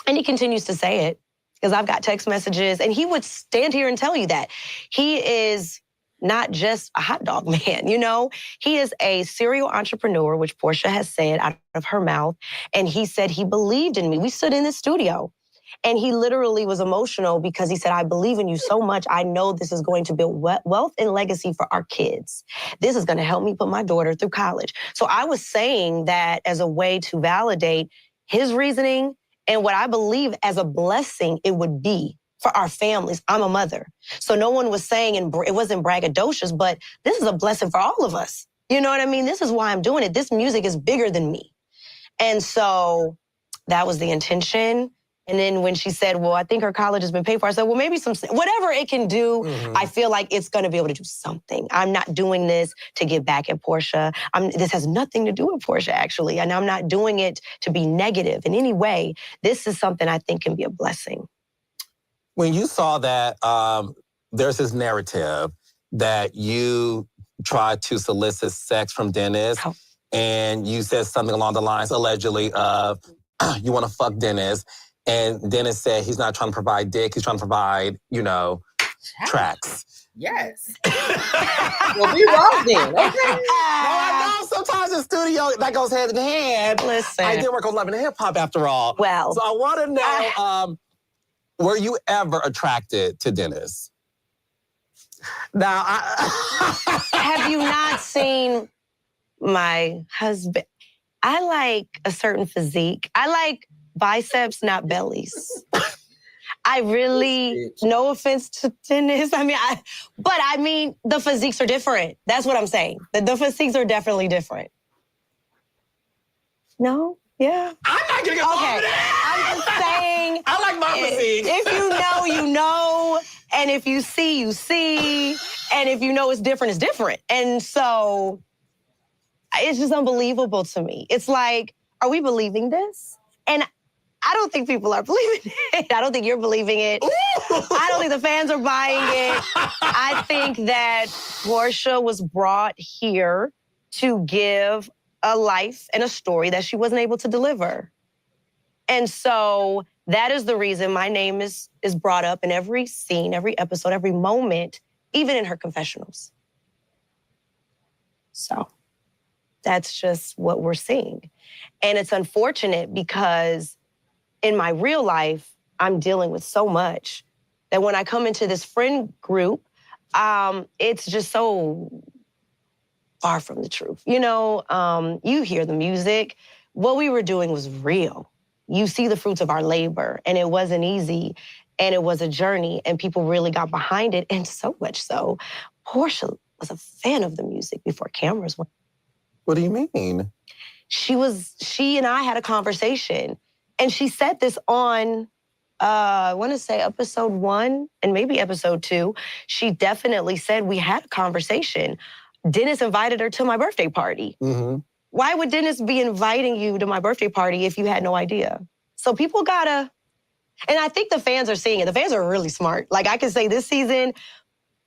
And he continues to say it, because I've got text messages, and he would stand here and tell you that. He is not just a hot dog man, you know? He is a serial entrepreneur, which Portia has said out of her mouth, and he said he believed in me. We stood in the studio, and he literally was emotional because he said, I believe in you so much. I know this is going to build wealth and legacy for our kids. This is going to help me put my daughter through college. So I was saying that as a way to validate his reasoning and what I believe as a blessing it would be for our families. I'm a mother. So no one was saying, and it wasn't braggadocious, but this is a blessing for all of us. You know what I mean? This is why I'm doing it. This music is bigger than me. And so that was the intention. And then when she said, well, I think her college has been paid for, I said, well, maybe whatever it can do, I feel like it's going to be able to do something. I'm not doing this to get back at Portia. This has nothing to do with Portia, actually. And I'm not doing it to be negative in any way. This is something I think can be a blessing. When you saw that, there's this narrative that you tried to solicit sex from Dennis, and you said something along the lines, allegedly, of you want to fuck Dennis. And Dennis said he's not trying to provide dick, he's trying to provide, tracks. Yes. Well, we wrong then, okay? Well, I know sometimes in studio that goes hand in hand. Listen. I did work on Love and Hip Hop after all. Well. So I want to know, were you ever attracted to Dennis? Now, have you not seen my husband? I like a certain physique. I like biceps, not bellies. I really, no offense to Dennis. I mean, the physiques are different. That's what I'm saying. The physiques are definitely different. No? Yeah. I'm not gonna get okay. I'm just saying. I like my physique. If you know, you know. And if you see, you see. And if you know it's different, it's different. And so it's just unbelievable to me. It's like, are we believing this? And I don't think people are believing it. I don't think you're believing it. I don't think the fans are buying it. I think that Portia was brought here to give a life and a story that she wasn't able to deliver. And so that is the reason my name is brought up in every scene, every episode, every moment, even in her confessionals. So that's just what we're seeing. And it's unfortunate because in my real life, I'm dealing with so much that when I come into this friend group, it's just so far from the truth. You know, you hear the music. What we were doing was real. You see the fruits of our labor, and it wasn't easy, and it was a journey, and people really got behind it, and so much so, Portia was a fan of the music before cameras went. What do you mean? She and I had a conversation, and she said this on, I want to say episode 1 and maybe episode 2. She definitely said we had a conversation. Dennis invited her to my birthday party. Mm-hmm. Why would Dennis be inviting you to my birthday party if you had no idea? So people gotta, and I think the fans are seeing it. The fans are really smart. Like I can say this season,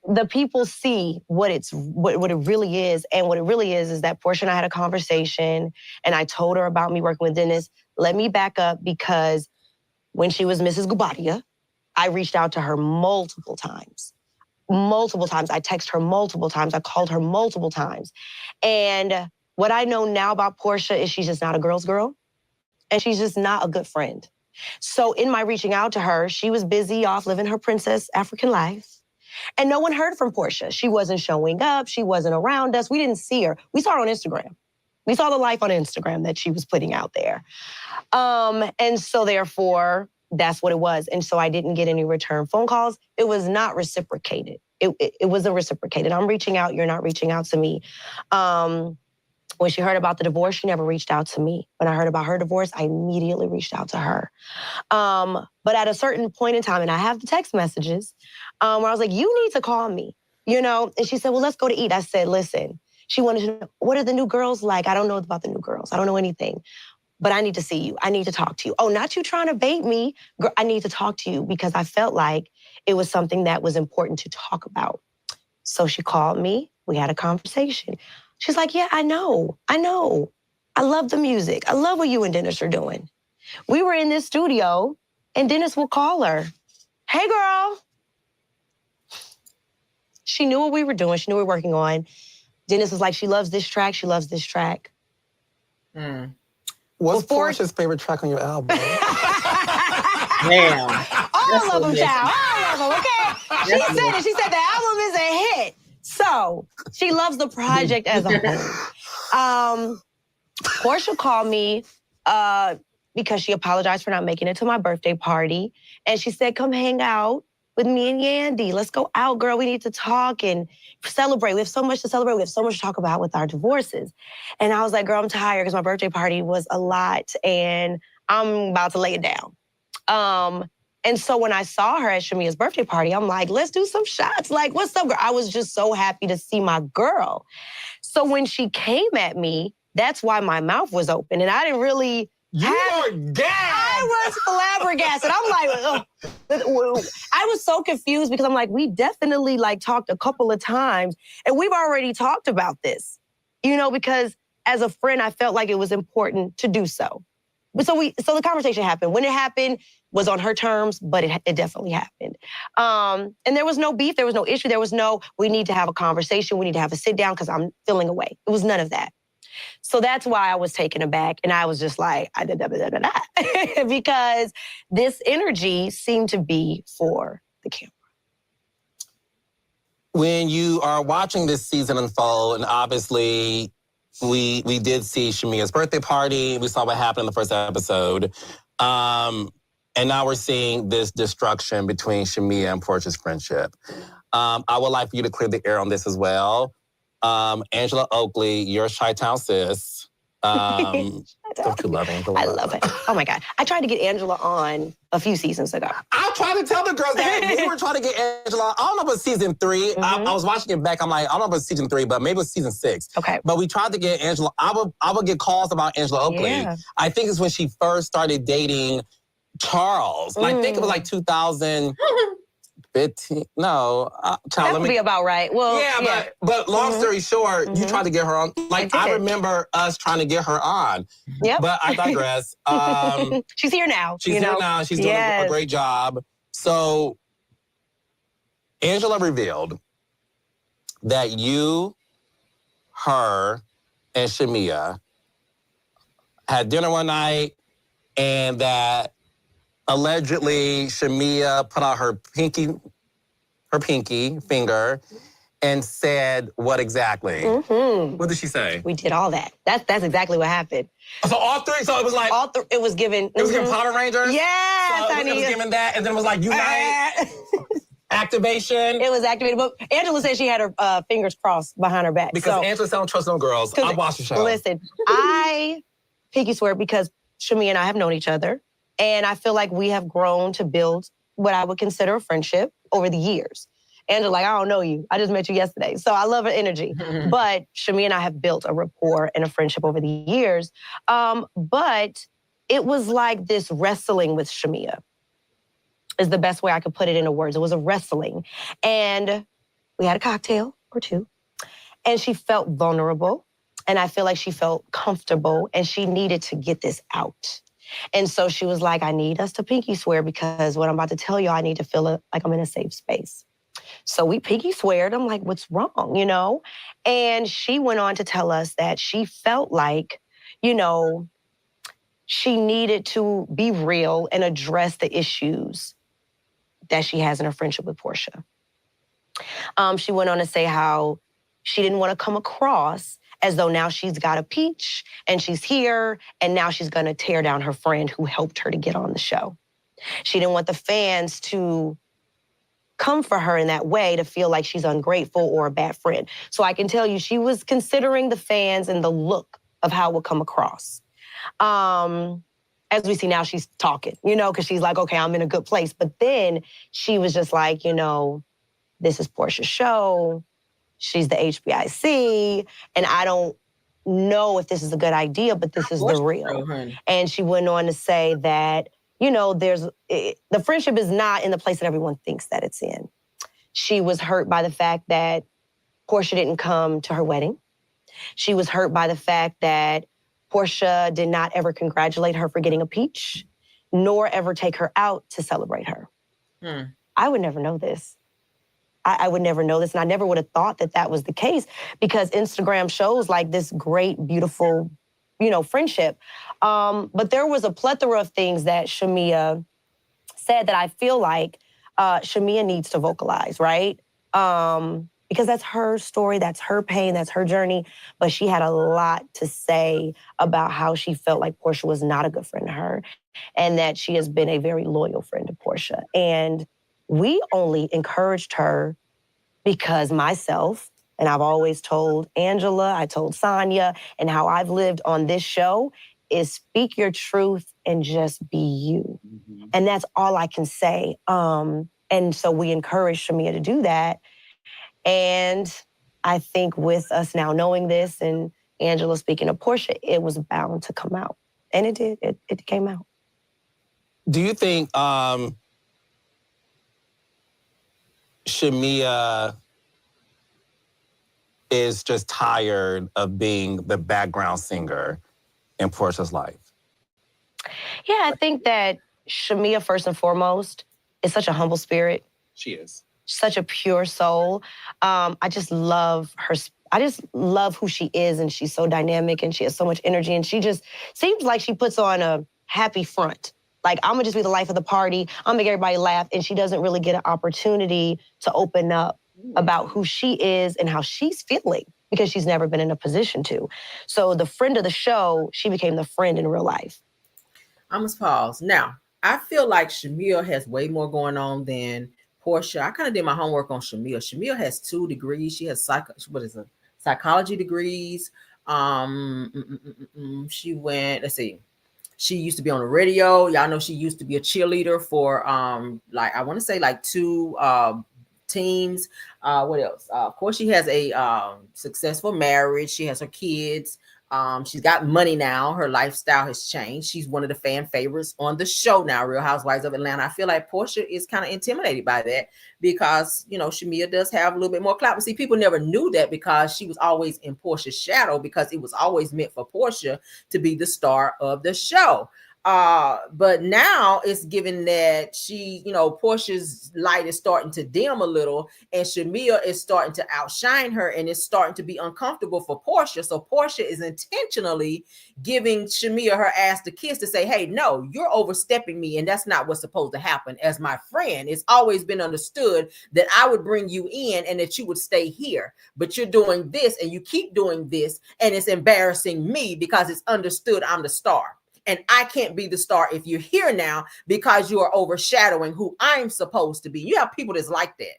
the people see what it really is. And what it really is that Portia and I had a conversation and I told her about me working with Dennis. Let me back up because when she was Mrs. Gubadia, I reached out to her multiple times. Multiple times. I texted her multiple times. I called her multiple times. And what I know now about Portia is she's just not a girl's girl. And she's just not a good friend. So in my reaching out to her, she was busy off living her princess African life. And no one heard from Portia. She wasn't showing up. She wasn't around us. We didn't see her. We saw her on Instagram. We saw the life on Instagram that she was putting out there. And so therefore, that's what it was. And so I didn't get any return phone calls. It was not reciprocated. It wasn't reciprocated. I'm reaching out. You're not reaching out to me. When she heard about the divorce, she never reached out to me. When I heard about her divorce, I immediately reached out to her. But at a certain point in time, and I have the text messages, where I was like, you need to call me, you know? And she said, well, let's go to eat. I said, listen, she wanted to know, what are the new girls like? I don't know about the new girls. I don't know anything. But I need to see you. I need to talk to you. Oh, not you trying to bait me. Girl, I need to talk to you because I felt like it was something that was important to talk about. So she called me. We had a conversation. She's like, yeah, I know. I love the music. I love what you and Dennis are doing. We were in this studio and Dennis will call her. Hey, girl. She knew what we were doing. She knew what we were working on. Dennis was like, she loves this track. She loves this track. What's Portia's favorite track on your album? Damn. All of them, child. All of them, okay? She said it. She said the album is a hit. So she loves the project as a whole. Portia called me because she apologized for not making it to my birthday party. And she said, come hang out with me and Yandy. Let's go out, girl. We need to talk and celebrate. We have so much to celebrate. We have so much to talk about with our divorces. And I was like, girl, I'm tired because my birthday party was a lot and I'm about to lay it down. And so when I saw her at Shamia's birthday party, I'm like, let's do some shots. Like, what's up, girl? I was just so happy to see my girl. So when she came at me, that's why my mouth was open. And I didn't really I was flabbergasted. I'm like, I was so confused because I'm like, we definitely like talked a couple of times and we've already talked about this, you know, because as a friend, I felt like it was important to do so. So the conversation happened. When it happened was on her terms, but it definitely happened. And there was no beef. There was no issue. There was no, we need to have a conversation. We need to have a sit down because I'm feeling away. It was none of that. So that's why I was taken aback. And I was just like, because this energy seemed to be for the camera. when you are watching this season unfold, and obviously we did see Shamia's birthday party. We saw what happened in the first episode. And now we're seeing this destruction between Shamia and Portia's friendship. I would like for you to clear the air on this as well. Angela Oakley, your Chi-Town sis. Don't you love Angela? I love it. Oh my God. I tried to get Angela on a few seasons ago. I tried to tell the girls that we were trying to get Angela. I don't know if it was season 3. I was watching it back. I'm like, I don't know if it was season 3, but maybe it was season 6. Okay. But we tried to get Angela. I would get calls about Angela Oakley. Yeah. I think it's when she first started dating Charles. I think it was like 2015. No. That would be about right. Well, yeah. But long story short, you tried to get her on. Like, I remember us trying to get her on. Yep. But I digress. She's here now. She's here now. She's doing a great job. So, Angela revealed that you, her, and Shamia had dinner one night, and that allegedly Shamia put out her pinky finger and said what exactly? What did she say? We did all that. That's exactly what happened. So all 3, so it was like... It was given... It was given Power Rangers? Yes, so it was given that, and then it was like Unite, activation. It was activated, but Angela said she had her fingers crossed behind her back. Because Angela don't trust no girls. I watched the show. Listen, I pinky swear because Shamia and I have known each other, and I feel like we have grown to build what I would consider a friendship over the years. Angela, like, I don't know you. I just met you yesterday. So I love her energy. But Shamia and I have built a rapport and a friendship over the years. But it was like this wrestling with Shamia is the best way I could put it into words. It was a wrestling. And we had a cocktail or 2. And she felt vulnerable. And I feel like she felt comfortable. And she needed to get this out. And so she was like, I need us to pinky swear because what I'm about to tell you, I need to feel like I'm in a safe space. So we pinky sweared. I'm like, what's wrong, you know? And she went on to tell us that she felt like, you know, she needed to be real and address the issues that she has in her friendship with Portia. She went on to say how she didn't want to come across as though now she's got a peach and she's here and now she's going to tear down her friend who helped her to get on the show. She didn't want the fans to come for her in that way to feel like she's ungrateful or a bad friend. So I can tell you she was considering the fans and the look of how it would come across. As we see now, she's talking, you know, because she's like, okay, I'm in a good place. But then she was just like, you know, this is Portia's show. She's the HBIC. And I don't know if this is a good idea, but this is the real. And she went on to say that, you know, the friendship is not in the place that everyone thinks that it's in. She was hurt by the fact that Portia didn't come to her wedding. She was hurt by the fact that Portia did not ever congratulate her for getting a peach, nor ever take her out to celebrate her. I would never know this. I would never know this, and I never would have thought that that was the case because Instagram shows like this great, beautiful, you know, friendship. But there was a plethora of things that Shamia said that I feel like Shamia needs to vocalize, right? Because that's her story, that's her pain, that's her journey. But she had a lot to say about how she felt like Portia was not a good friend to her and that she has been a very loyal friend to Portia. And we only encouraged her because myself, and I've always told Angela, I told Sonia, and how I've lived on this show is speak your truth and just be you. And that's all I can say. And so we encouraged Shamia to do that. And I think with us now knowing this and Angela speaking of Portia, it was bound to come out. And it did. It came out. Do you think Shamia is just tired of being the background singer in Portia's life? Yeah, I think that Shamia, first and foremost, is such a humble spirit. She is. Such a pure soul. I just love her. I just love who she is, and she's so dynamic, and she has so much energy, and she just seems like she puts on a happy front. Like, I'm gonna just be the life of the party. I'm gonna make everybody laugh, and she doesn't really get an opportunity to open up about who she is and how she's feeling because she's never been in a position to. So the friend of the show, she became the friend in real life. I must pause. Now, I feel like Shamia has way more going on than Portia. I kind of did my homework on Shamia. Shamia has 2 degrees. She has psychology degrees. She went, let's see. She used to be on the radio. Y'all know she used to be a cheerleader for like I want to say like 2 teams. What else? Of course, she has a successful marriage. She has her kids. She's got money now. Her lifestyle has changed. She's one of the fan favorites on the show now, Real Housewives of Atlanta. I feel like Portia is kind of intimidated by that because, you know, Shamia does have a little bit more clout. But see, people never knew that because she was always in Portia's shadow because it was always meant for Portia to be the star of the show. But now it's given that she, you know, Portia's light is starting to dim a little and Shamia is starting to outshine her and it's starting to be uncomfortable for Portia. So Portia is intentionally giving Shamia her ass to kiss to say, hey, no, you're overstepping me. And that's not what's supposed to happen. As my friend, it's always been understood that I would bring you in and that you would stay here. But you're doing this and you keep doing this. And it's embarrassing me because it's understood I'm the star. And I can't be the star if you're here now because you are overshadowing who I'm supposed to be. You have people that's like that.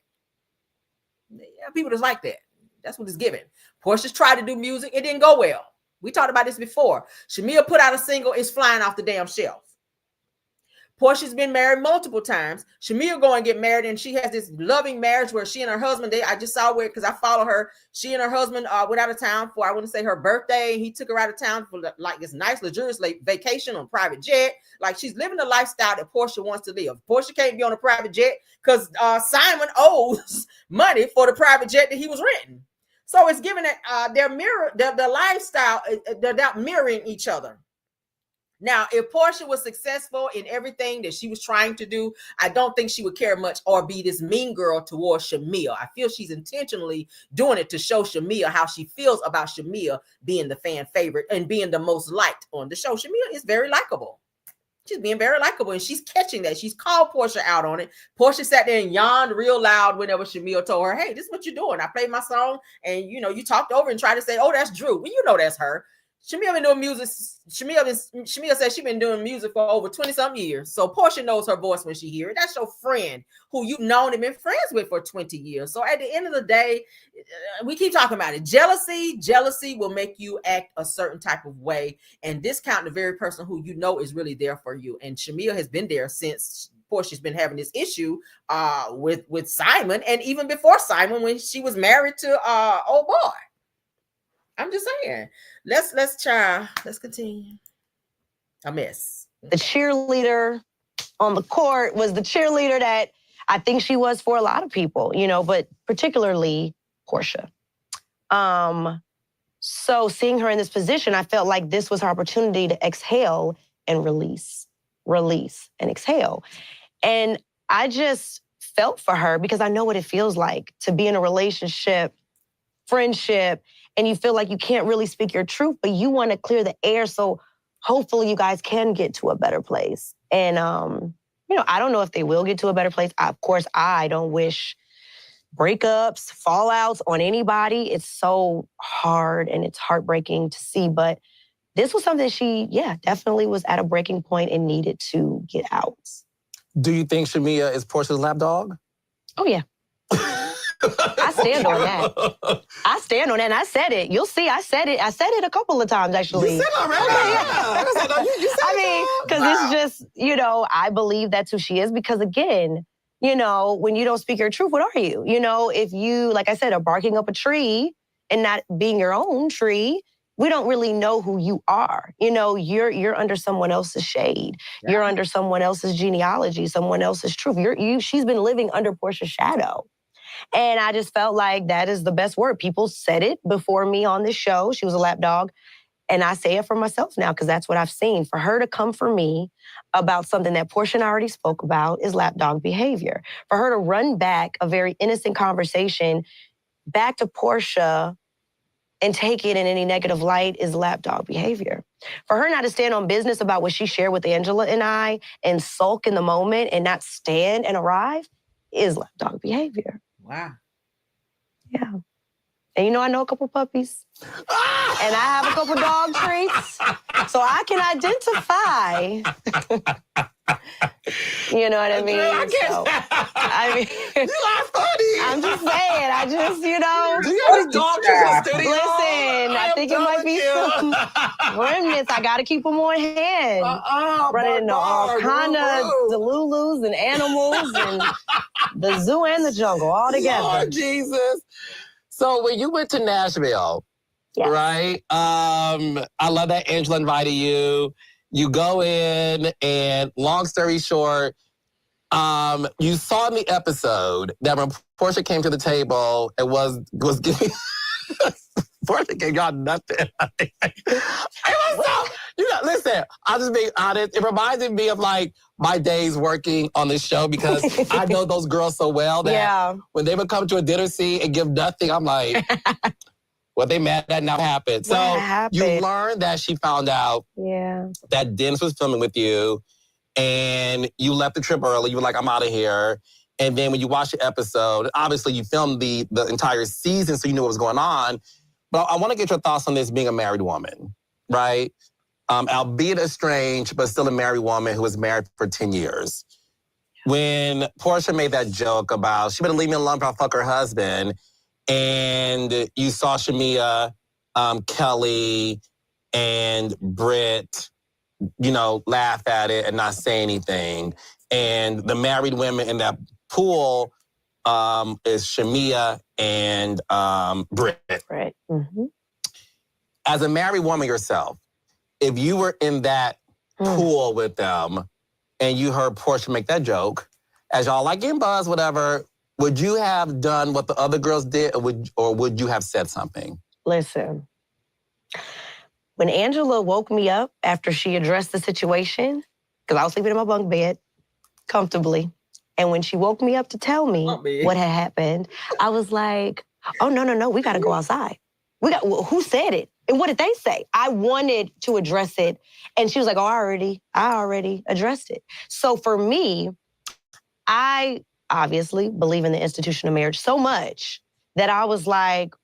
Yeah, people that's like that. That's what it's given. Portia's tried to do music. It didn't go well. We talked about this before. Shamia put out a single. It's flying off the damn shelf. Portia's been married multiple times. Shamia go and get married, and she has this loving marriage where she and her husband, I just saw where, because I follow her, she and her husband went out of town for, I want to say her birthday. He took her out of town for like this nice, luxurious vacation on a private jet. Like she's living the lifestyle that Portia wants to live. Portia can't be on a private jet because Simon owes money for the private jet that he was renting. So it's given that their lifestyle, they're not mirroring each other. Now, if Portia was successful in everything that she was trying to do, I don't think she would care much or be this mean girl towards Shamia. I feel she's intentionally doing it to show Shamia how she feels about Shamia being the fan favorite and being the most liked on the show. Shamia is very likable. She's being very likable and she's catching that. She's called Portia out on it. Portia sat there and yawned real loud whenever Shamia told her, hey, this is what you're doing. I played my song and, you know, you talked over and tried to say, oh, that's Drew. Well, you know that's her. Shamia been doing music. Shamia says she's been doing music for over 20-something years. So Portia knows her voice when she hears it. That's your friend who you've known and been friends with for 20 years. So at the end of the day, we keep talking about it. Jealousy will make you act a certain type of way and discount the very person who you know is really there for you. And Shamia has been there since Portia's been having this issue with Simon, and even before Simon when she was married to old boy. I'm just saying, let's continue. A mess. The cheerleader on the court was the cheerleader that I think she was for a lot of people, you know, but particularly Portia. So seeing her in this position, I felt like this was her opportunity to exhale and release and exhale. And I just felt for her because I know what it feels like to be in a relationship, friendship, and you feel like you can't really speak your truth, but you want to clear the air so hopefully you guys can get to a better place. And, you know, I don't know if they will get to a better place. Of course, I don't wish breakups, fallouts on anybody. It's so hard and it's heartbreaking to see, but this was something she, definitely was at a breaking point and needed to get out. Do you think Shamia is Portia's lapdog? Oh, yeah. I stand on that. I stand on that, and I said it. You'll see, I said it. I said it a couple of times, actually. You said it already? I mean, because it's just, you know, I believe that's who she is because, again, you know, when you don't speak your truth, what are you? You know, if you, like I said, are barking up a tree and not being your own tree, we don't really know who you are. You know, you're under someone else's shade. Yeah. You're under someone else's genealogy, someone else's truth. She's been living under Portia's shadow. And I just felt like that is the best word. People said it before me on this show. She was a lapdog. And I say it for myself now because that's what I've seen. For her to come for me about something that Portia and I already spoke about is lapdog behavior. For her to run back a very innocent conversation back to Portia and take it in any negative light is lapdog behavior. For her not to stand on business about what she shared with Angela and I and sulk in the moment and not stand and arrive is lapdog behavior. Wow. Yeah. And you know, I know a couple puppies. And I have a couple dog treats. So I can identify. You know what I mean? You are funny. I'm just saying. I just, you know. Do you have any dog treats in the studio? Listen, I think it might be some remnants. I got to keep them on hand. Running into all kind of Delulus and animals and the zoo and the jungle all together. Lord Jesus. So when you went to Nashville, right? I love that Angela invited you. You go in, and long story short, you saw in the episode that when Portia came to the table, it was giving Portia gave y'all nothing. Listen, I'll just be honest. It reminded me of like my days working on this show because I know those girls so well that when they would come to a dinner scene and give nothing, I'm like, what they mad at now happened. So you learned that she found out that Dennis was filming with you and you left the trip early. You were like, I'm out of here. And then when you watched the episode, obviously you filmed the entire season so you knew what was going on. But I want to get your thoughts on this being a married woman, right? Albeit estranged, but still a married woman who was married for 10 years. When Portia made that joke about, she better leave me alone if I fuck her husband, and you saw Shamia, Kelly, and Britt, you know, laugh at it and not say anything. And the married women in that pool is Shamia and Britt. Right. Mm-hmm. As a married woman yourself, if you were in that pool with them and you heard Portia make that joke, as y'all like getting buzzed, whatever, would you have done what the other girls did or would you have said something? Listen, when Angela woke me up after she addressed the situation, because I was sleeping in my bunk bed comfortably, and when she woke me up to tell me what had happened, I was like, oh, no, we got to go outside. Who said it? And what did they say? I wanted to address it. And she was like, oh, I already addressed it. So for me, I obviously believe in the institution of marriage so much that I was like,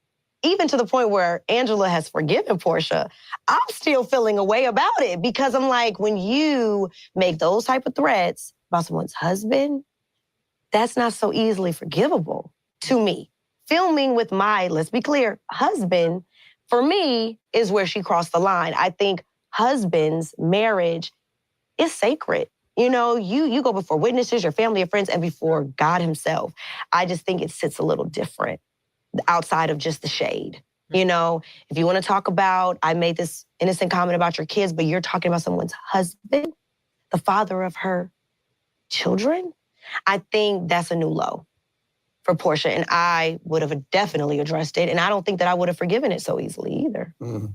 even to the point where Angela has forgiven Portia, I'm still feeling a way about it because I'm like, when you make those type of threats about someone's husband, that's not so easily forgivable to me. Filming with my, let's be clear, husband, for me, is where she crossed the line. I think husbands, marriage is sacred. You know, you go before witnesses, your family, your friends, and before God himself. I just think it sits a little different outside of just the shade. You know, if you want to talk about, I made this innocent comment about your kids, but you're talking about someone's husband, the father of her children, I think that's a new low for Portia, and I would have definitely addressed it, and I don't think that I would have forgiven it so easily either. Mm-hmm.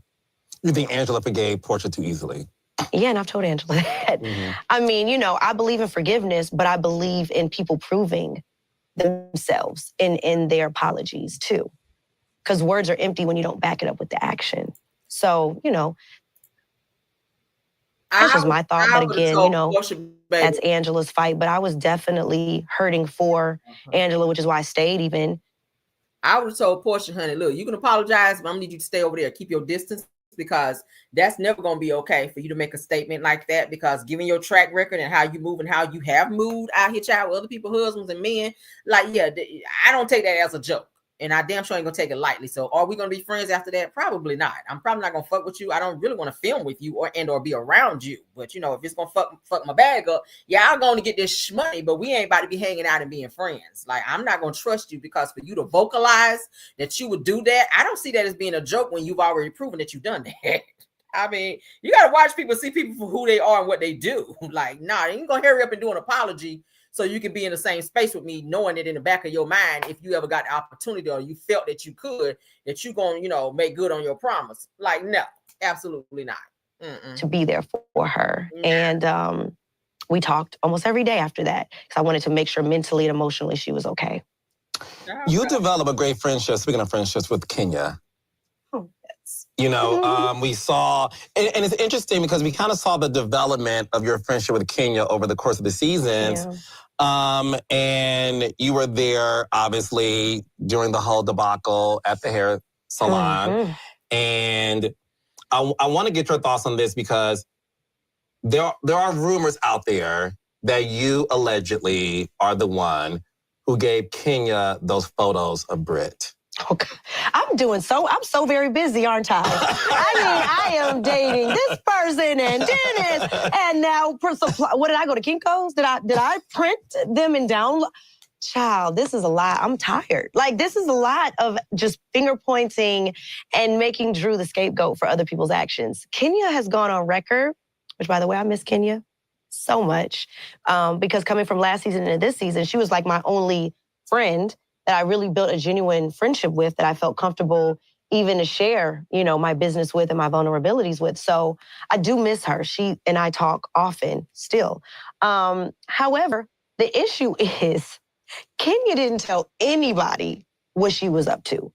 You think Angela forgave Portia too easily? Yeah, and I've told Angela that. Mm-hmm. I mean, you know, I believe in forgiveness, but I believe in people proving themselves in their apologies too. Because words are empty when you don't back it up with the action. So, you know, that's just my thought. But again, you know, that's Angela's fight. But I was definitely hurting for Angela, which is why I stayed even. I would have told Portia, honey, look, you can apologize, but I'm gonna need you to stay over there. Keep your distance, because that's never gonna be okay for you to make a statement like that, because given your track record and how you move and how you have moved out here, child, with other people's husbands and men, like, yeah, I don't take that as a joke. And I damn sure ain't gonna take it lightly. So are we gonna be friends after that? Probably not. I'm probably not gonna fuck with you. I don't really want to film with you or be around you. But you know, if it's gonna fuck my bag up, yeah, I'm gonna get this money, but we ain't about to be hanging out and being friends. Like, I'm not gonna trust you, because for you to vocalize that you would do that, I don't see that as being a joke when you've already proven that you've done that. I mean, you gotta watch people, see people for who they are and what they do. Like, nah, you ain't gonna hurry up and do an apology so you can be in the same space with me, knowing that in the back of your mind, if you ever got the opportunity or you felt that you could, that you're going to, you know, make good on your promise. Like, no, absolutely not. To be there for her. And we talked almost every day after that, because I wanted to make sure mentally and emotionally she was okay. You develop a great friendship, speaking of friendships, with Kenya. You know, we saw, and it's interesting because we kind of saw the development of your friendship with Kenya over the course of the seasons. And you were there, obviously, during the whole debacle at the hair salon. Mm-hmm. And I want to get your thoughts on this because there are rumors out there that you allegedly are the one who gave Kenya those photos of Britt. Okay. I'm so very busy, aren't I? I mean, I am dating this person and Dennis, and now what did I go to Kinko's? Did I print them and download? Child, this is a lot. I'm tired. Like, this is a lot of just finger pointing and making Drew the scapegoat for other people's actions. Kenya has gone on record, which, by the way, I miss Kenya so much, because coming from last season into this season, she was like my only friend that I really built a genuine friendship with, that I felt comfortable even to share, my business with and my vulnerabilities with. So I do miss her. She and I talk often still. However, the issue is Kenya didn't tell anybody what she was up to.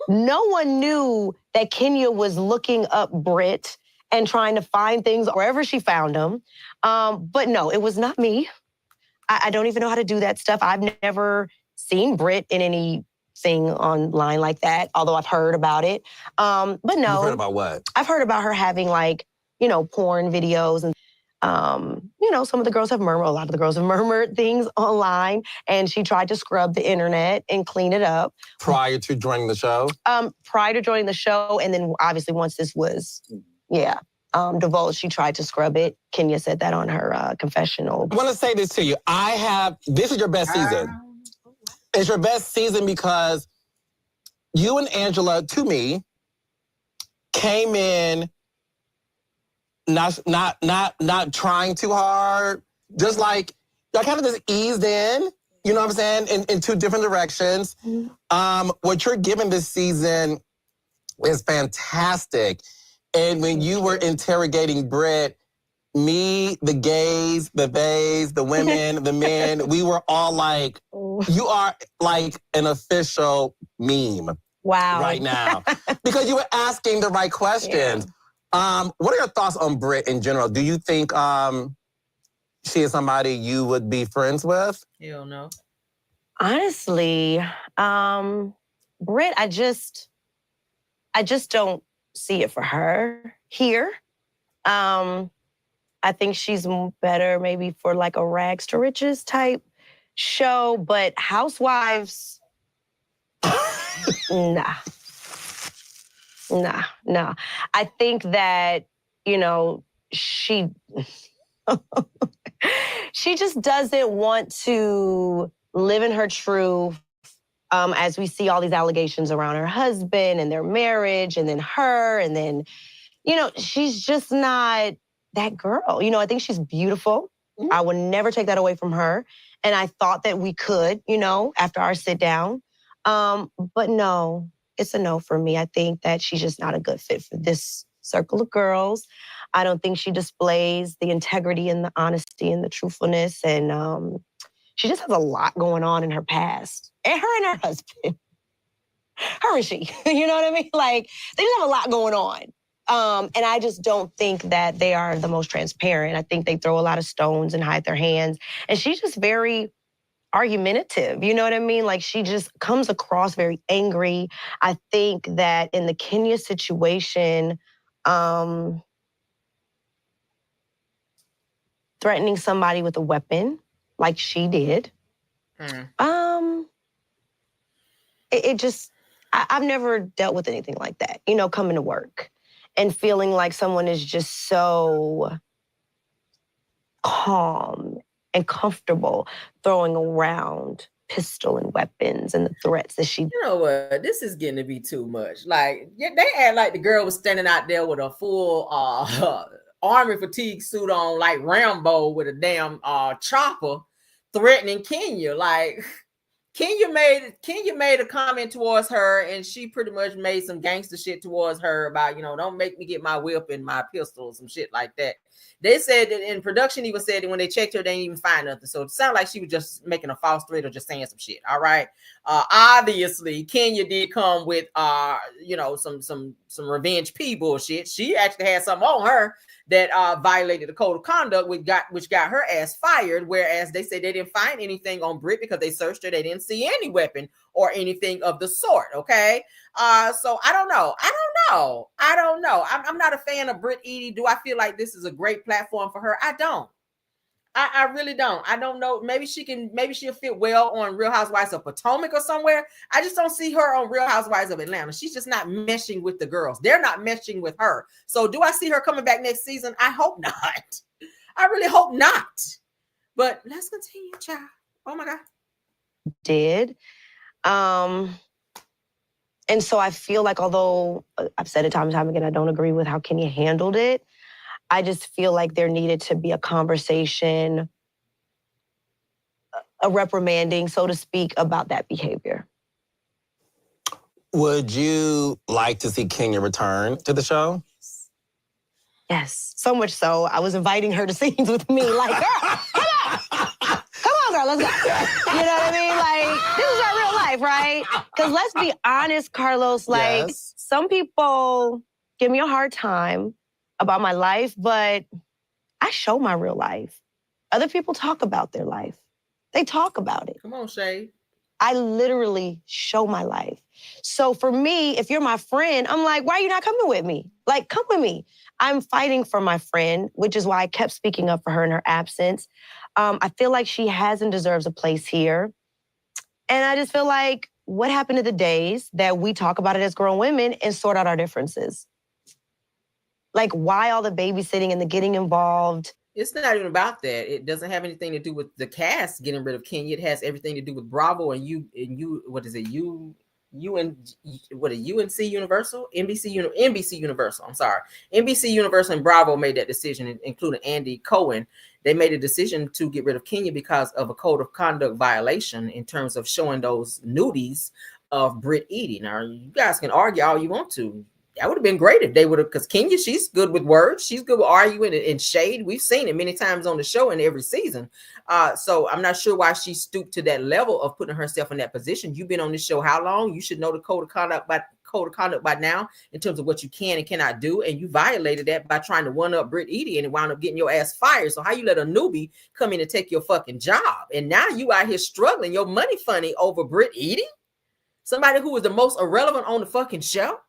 No one knew that Kenya was looking up Britt and trying to find things wherever she found them. But no, it was not me. I don't even know how to do that stuff. I've never seen Britt in anything online like that, although I've heard about it. But no. You've heard about what? I've heard about her having porn videos and some of the girls have murmured, a lot of the girls have murmured things online, and she tried to scrub the internet and clean it up. Prior to joining the show? Prior to joining the show, and then obviously once this was, divulged, she tried to scrub it. Kenya said that on her confessional. I want to say this to you. This is your best season. It's your best season because you and Angela, to me, came in not trying too hard. Just like, y'all kind of just eased in, you know what I'm saying, in two different directions. Mm-hmm. What you're giving this season is fantastic. And when you were interrogating Britt, me, the gays, the theys, the women, the men, we were all like, you are like an official meme. Wow. Right now. Because you were asking the right questions. Yeah. What are your thoughts on Britt in general? Do you think she is somebody you would be friends with? Hell no. Honestly, Britt, I just don't see it for her here. I think she's better maybe for like a rags to riches type show, but Housewives, nah. I think that, she just doesn't want to live in her truth. As we see all these allegations around her husband and their marriage and then her and then, she's just not that girl. I think she's beautiful. Mm-hmm. I would never take that away from her. And I thought that we could, after our sit down. But no, it's a no for me. I think that she's just not a good fit for this circle of girls. I don't think she displays the integrity and the honesty and the truthfulness. And she just has a lot going on in her past. And her husband. Her and she. You know what I mean? Like, they just have a lot going on. And I just don't think that they are the most transparent. I think they throw a lot of stones and hide their hands. And she's just very argumentative. You know what I mean? Like, she just comes across very angry. I think that in the Kenya situation, threatening somebody with a weapon, like she did, I've never dealt with anything like that, coming to work and feeling like someone is just so calm and comfortable throwing around pistol and weapons and the threats that she... You know what? This is getting to be too much. Like, they act like the girl was standing out there with a full army fatigue suit on, like Rambo with a damn chopper threatening Kenya. Like... Kenya made a comment towards her, and she pretty much made some gangster shit towards her about, don't make me get my whip and my pistol, some shit like that. They said that in production, even said that when they checked her, they didn't even find nothing. So it sounded like she was just making a false threat or just saying some shit. All right. Obviously, Kenya did come with some revenge P bullshit. She actually had something on her that violated the code of conduct, which got her ass fired. Whereas they said they didn't find anything on Britt because they searched her. They didn't see any weapon or anything of the sort. Okay. So I don't know. I'm not a fan of Britt Eady. Do I feel like this is a great platform for her? I don't. I really don't. I don't know. Maybe she'll fit well on Real Housewives of Potomac or somewhere. I just don't see her on Real Housewives of Atlanta. She's just not meshing with the girls. They're not meshing with her. So do I see her coming back next season? I hope not. I really hope not. But let's continue, child. Oh my God. Did. And so I feel like, although I've said it time and time again, I don't agree with how Kenya handled it. I just feel like there needed to be a conversation, a reprimanding, so to speak, about that behavior. Would you like to see Kenya return to the show? Yes, so much so. I was inviting her to scenes with me. Like, girl, come on, girl, let's go. You know what I mean? Like, this is our real life, right? Because let's be honest, Carlos, like, some people give me a hard time about my life, but I show my real life. Other people talk about their life. They talk about it. Come on, Shay. I literally show my life. So for me, if you're my friend, I'm like, why are you not coming with me? Like, come with me. I'm fighting for my friend, which is why I kept speaking up for her in her absence. I feel like she has and deserves a place here. And I just feel like, what happened to the days that we talk about it as grown women and sort out our differences? Like, why all the babysitting and the getting involved? It's not even about that. It doesn't have anything to do with the cast getting rid of Kenya. It has everything to do with Bravo and UNC Universal? NBC Universal. I'm sorry. NBC Universal and Bravo made that decision, including Andy Cohen. They made a decision to get rid of Kenya because of a code of conduct violation in terms of showing those nudies of Britt Eady. Now, you guys can argue all you want to. That would have been great if they would have, because Kenya, she's good with words. She's good with arguing and shade. We've seen it many times on the show and every season. So I'm not sure why she stooped to that level of putting herself in that position. You've been on this show how long? You should know the code of conduct by now in terms of what you can and cannot do. And you violated that by trying to one-up Britt Eady and it wound up getting your ass fired. So how you let a newbie come in and take your fucking job? And now you out here struggling your money funny over Britt Eady? Somebody who was the most irrelevant on the fucking show?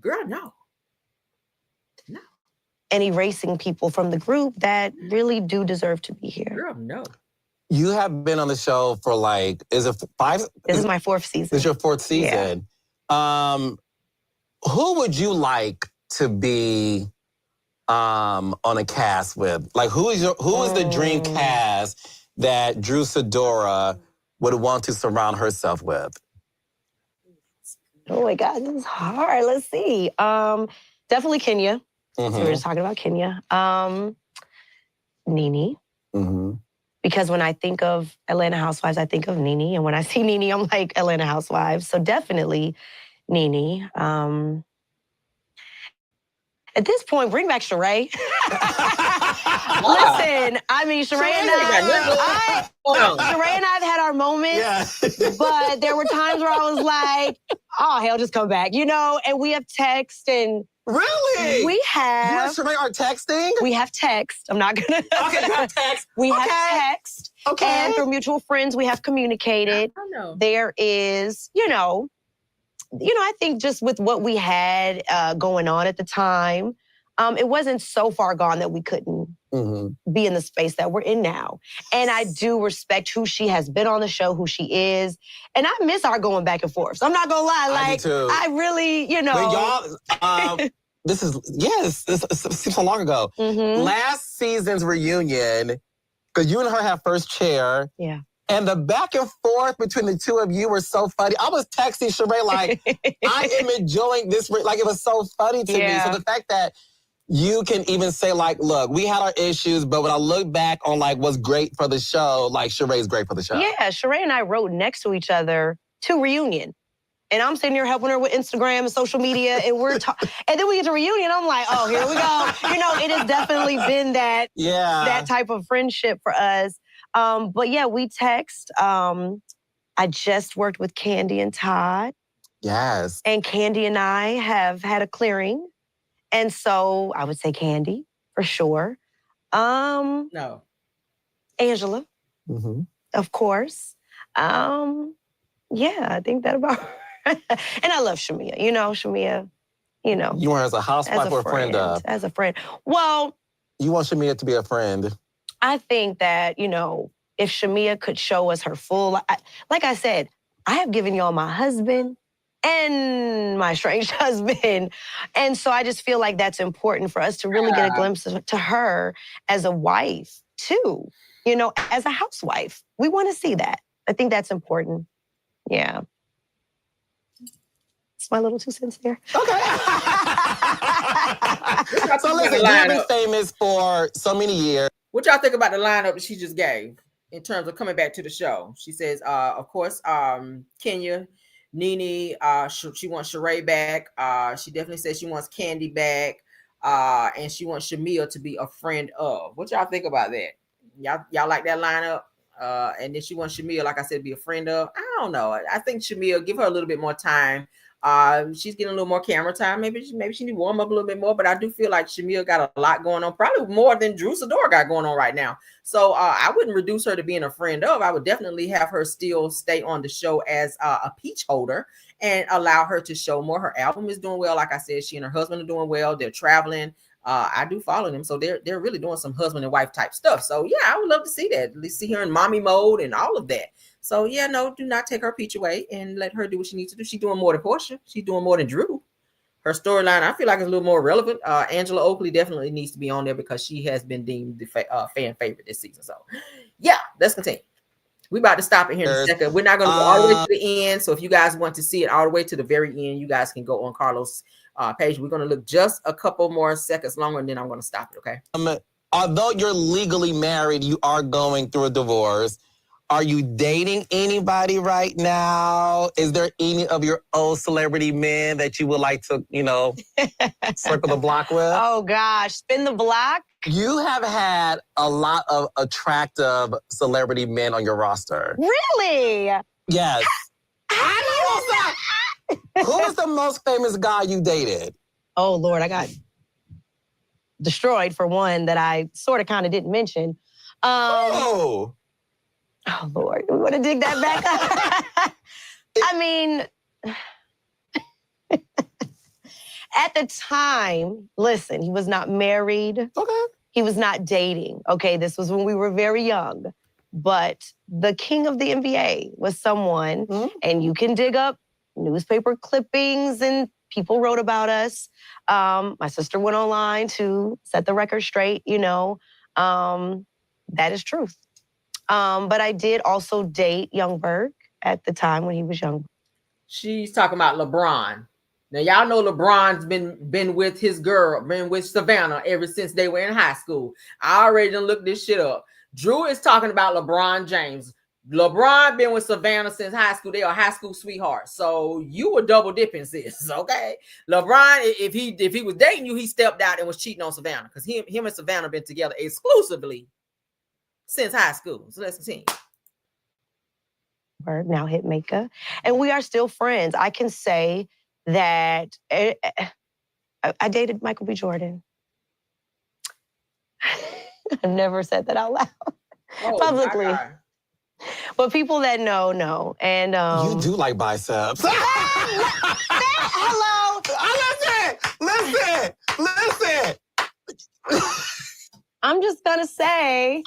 Girl, no. And erasing people from the group that really do deserve to be here. Girl, no. You have been on the show for like, is it 5? This is my 4th season. This is your 4th season. Yeah. Who would you like to be on a cast with? Like, who is the dream cast that Drew Sidora would want to surround herself with? Oh my God, this is hard. Let's see. Definitely Kenya. Mm-hmm. So we were just talking about Kenya. Nene. Mm-hmm. Because when I think of Atlanta Housewives, I think of Nene. And when I see Nene, I'm like, Atlanta Housewives. So definitely Nene. At this point, bring back Sheree. Listen, I mean, Sheree and I have had our moments, but there were times where I was like, oh, hell, just come back, you know? And we have text and... Really? We have... You and Sheree are texting? We have text. I'm not gonna... Okay, you have text. We have text. Okay. And through mutual friends, we have communicated. I know. There is, I think just with what we had going on at the time, it wasn't so far gone that we couldn't be in the space that we're in now. And I do respect who she has been on the show, who she is. And I miss our going back and forth. So I'm not gonna lie, like, I really, When y'all, this seems so long ago. Mm-hmm. Last season's reunion, because you and her had first chair. Yeah. And the back and forth between the two of you were so funny. I was texting Sheree like, I am enjoying this. Like, it was so funny to me. So the fact that you can even say like, look, we had our issues, but when I look back on like what's great for the show, like Sheree's great for the show. Yeah, Sheree and I wrote next to each other to Reunion. And I'm sitting here helping her with Instagram and social media, and and then we get to reunion. I'm like, oh, here we go. You know, it has definitely been that type of friendship for us. But yeah, we text. I just worked with Candy and Todd. Yes. And Candy and I have had a clearing. And so I would say Candy for sure. No. Angela, of course. Yeah, I think that about. And I love Shamia. You know, Shamia, you know. You want her as a housewife or a friend of? As a friend. Well. You want Shamia to be a friend? I think that, you know, if Shamia could show us her full, like I said, I have given y'all my husband and my estranged husband. And so I just feel like that's important for us to really get a glimpse to her as a wife too. You know, as a housewife. We want to see that. I think that's important. Yeah. It's my little 2 cents there. Okay. So listen, you've been famous for so many years. What y'all think about the lineup that she just gave in terms of coming back to the show? She says, of course, Kenya, Nene, she wants Sheree back. She definitely says she wants Candy back. And she wants Shamia to be a friend of. What y'all think about that? Y'all like that lineup? And then she wants Shamia, like I said, to be a friend of. I don't know. I think Shamia, give her a little bit more time. She's getting a little more camera time. Maybe she need to warm up a little bit more. But I do feel like Shamia got a lot going on, probably more than Drew Sidora got going on right now. So I wouldn't reduce her to being a friend of. I would definitely have her still stay on the show as a peach holder and allow her to show more. Her album is doing well. Like I said, she and her husband are doing well. They're traveling. I do follow them, so they're really doing some husband and wife type stuff. So yeah, I would love to see that. At least see her in mommy mode and all of that. So yeah, no, do not take her peach away and let her do what she needs to do. She's doing more than Portia. She's doing more than Drew. Her storyline, I feel like, is a little more relevant. Angela Oakley definitely needs to be on there because she has been deemed the fan favorite this season. So yeah, let's continue. We about to stop it here in a second. We're not going to go all the way to the end. So if you guys want to see it all the way to the very end, you guys can go on Carlos' page. We're going to look just a couple more seconds longer, and then I'm going to stop it, okay? Although you're legally married, you are going through a divorce. Are you dating anybody right now? Is there any of your old celebrity men that you would like to, you know, circle the block with? Oh, gosh. Spin the block? You have had a lot of attractive celebrity men on your roster. Really? Yes. Who is the most famous guy you dated? Oh, Lord, I got destroyed for one that I sort of kind of didn't mention. Oh, Lord, we want to dig that back up. I mean, at the time, listen, he was not married. Okay. He was not dating. Okay, this was when we were very young. But the king of the NBA was someone, and you can dig up newspaper clippings and people wrote about us. My sister went online to set the record straight, you know. That is truth. But I did also date Youngberg at the time when he was young. She's talking about LeBron. Now, y'all know LeBron's been with his girl, been with Savannah ever since they were in high school. I already done looked this shit up. Drew is talking about LeBron James. LeBron been with Savannah since high school. They are high school sweethearts. So you were double dipping, sis, okay? LeBron, if he was dating you, he stepped out and was cheating on Savannah because him and Savannah been together exclusively since high school. So let's continue. Now hitmaker, and we are still friends. I can say that I dated Michael B. Jordan. I've never said that out loud publicly. But people that know. And you do like biceps. Hello. Listen. I'm just gonna say.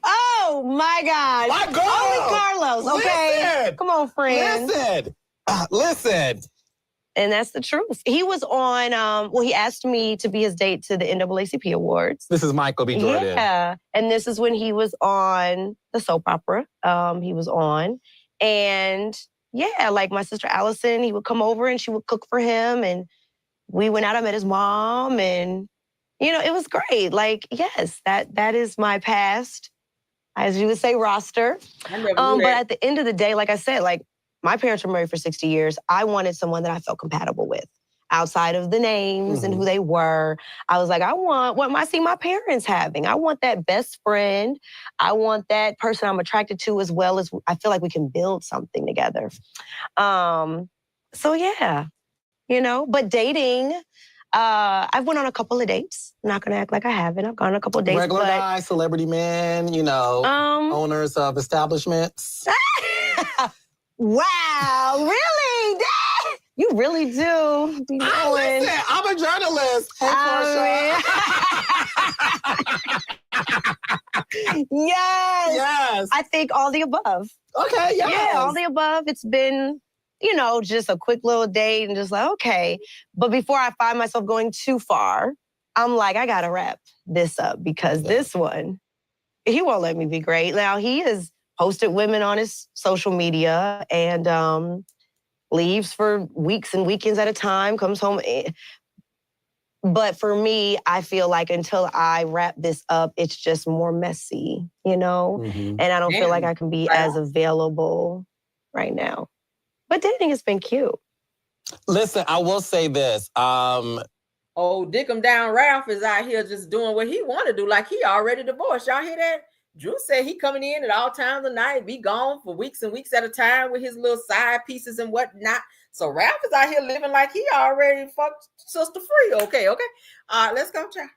Oh my God! My girl! Only Carlos, okay? Listen, come on, friend. Listen. And that's the truth. He was on. Well, he asked me to be his date to the NAACP Awards. This is Michael B. Jordan. Yeah, and this is when he was on the soap opera. He was on, and yeah, like my sister Allison, he would come over and she would cook for him, and we went out. I met his mom, and you know, it was great. Like, yes, that is my past. as you would say, roster. I never knew But that. at the end of the day, like I said, like my parents were married for 60 years. I wanted someone that I felt compatible with. Outside of the names and who they were, I was like, I want what I see my parents having. I want that best friend. I want that person I'm attracted to, as well as I feel like we can build something together. So yeah, you know, but dating, I've went on a couple of dates. I'm not gonna act like I haven't. I've gone on a couple of dates. Regular guys, celebrity men, you know, owners of establishments. Wow, really? You really do. Listen, I'm a journalist. Yes. I think all the above. Okay, yes. Yeah, all the above. It's been, you know, just a quick little date and just like, okay. But before I find myself going too far, I'm like, I gotta wrap this up because this one, he won't let me be great. Now, he has posted women on his social media and leaves for weeks and weekends at a time, comes home. But for me, I feel like until I wrap this up, it's just more messy, you know? And I don't feel like I can be as available right now. But dating has been cute. Listen, I will say this. Oh, dick him down Ralph is out here just doing what he want to do, like he already divorced. Y'all hear that? Drew said he coming in at all times of night, be gone for weeks and weeks at a time with his little side pieces and whatnot. So Ralph is out here living like he already fucked sister free. Okay. Let's go, child.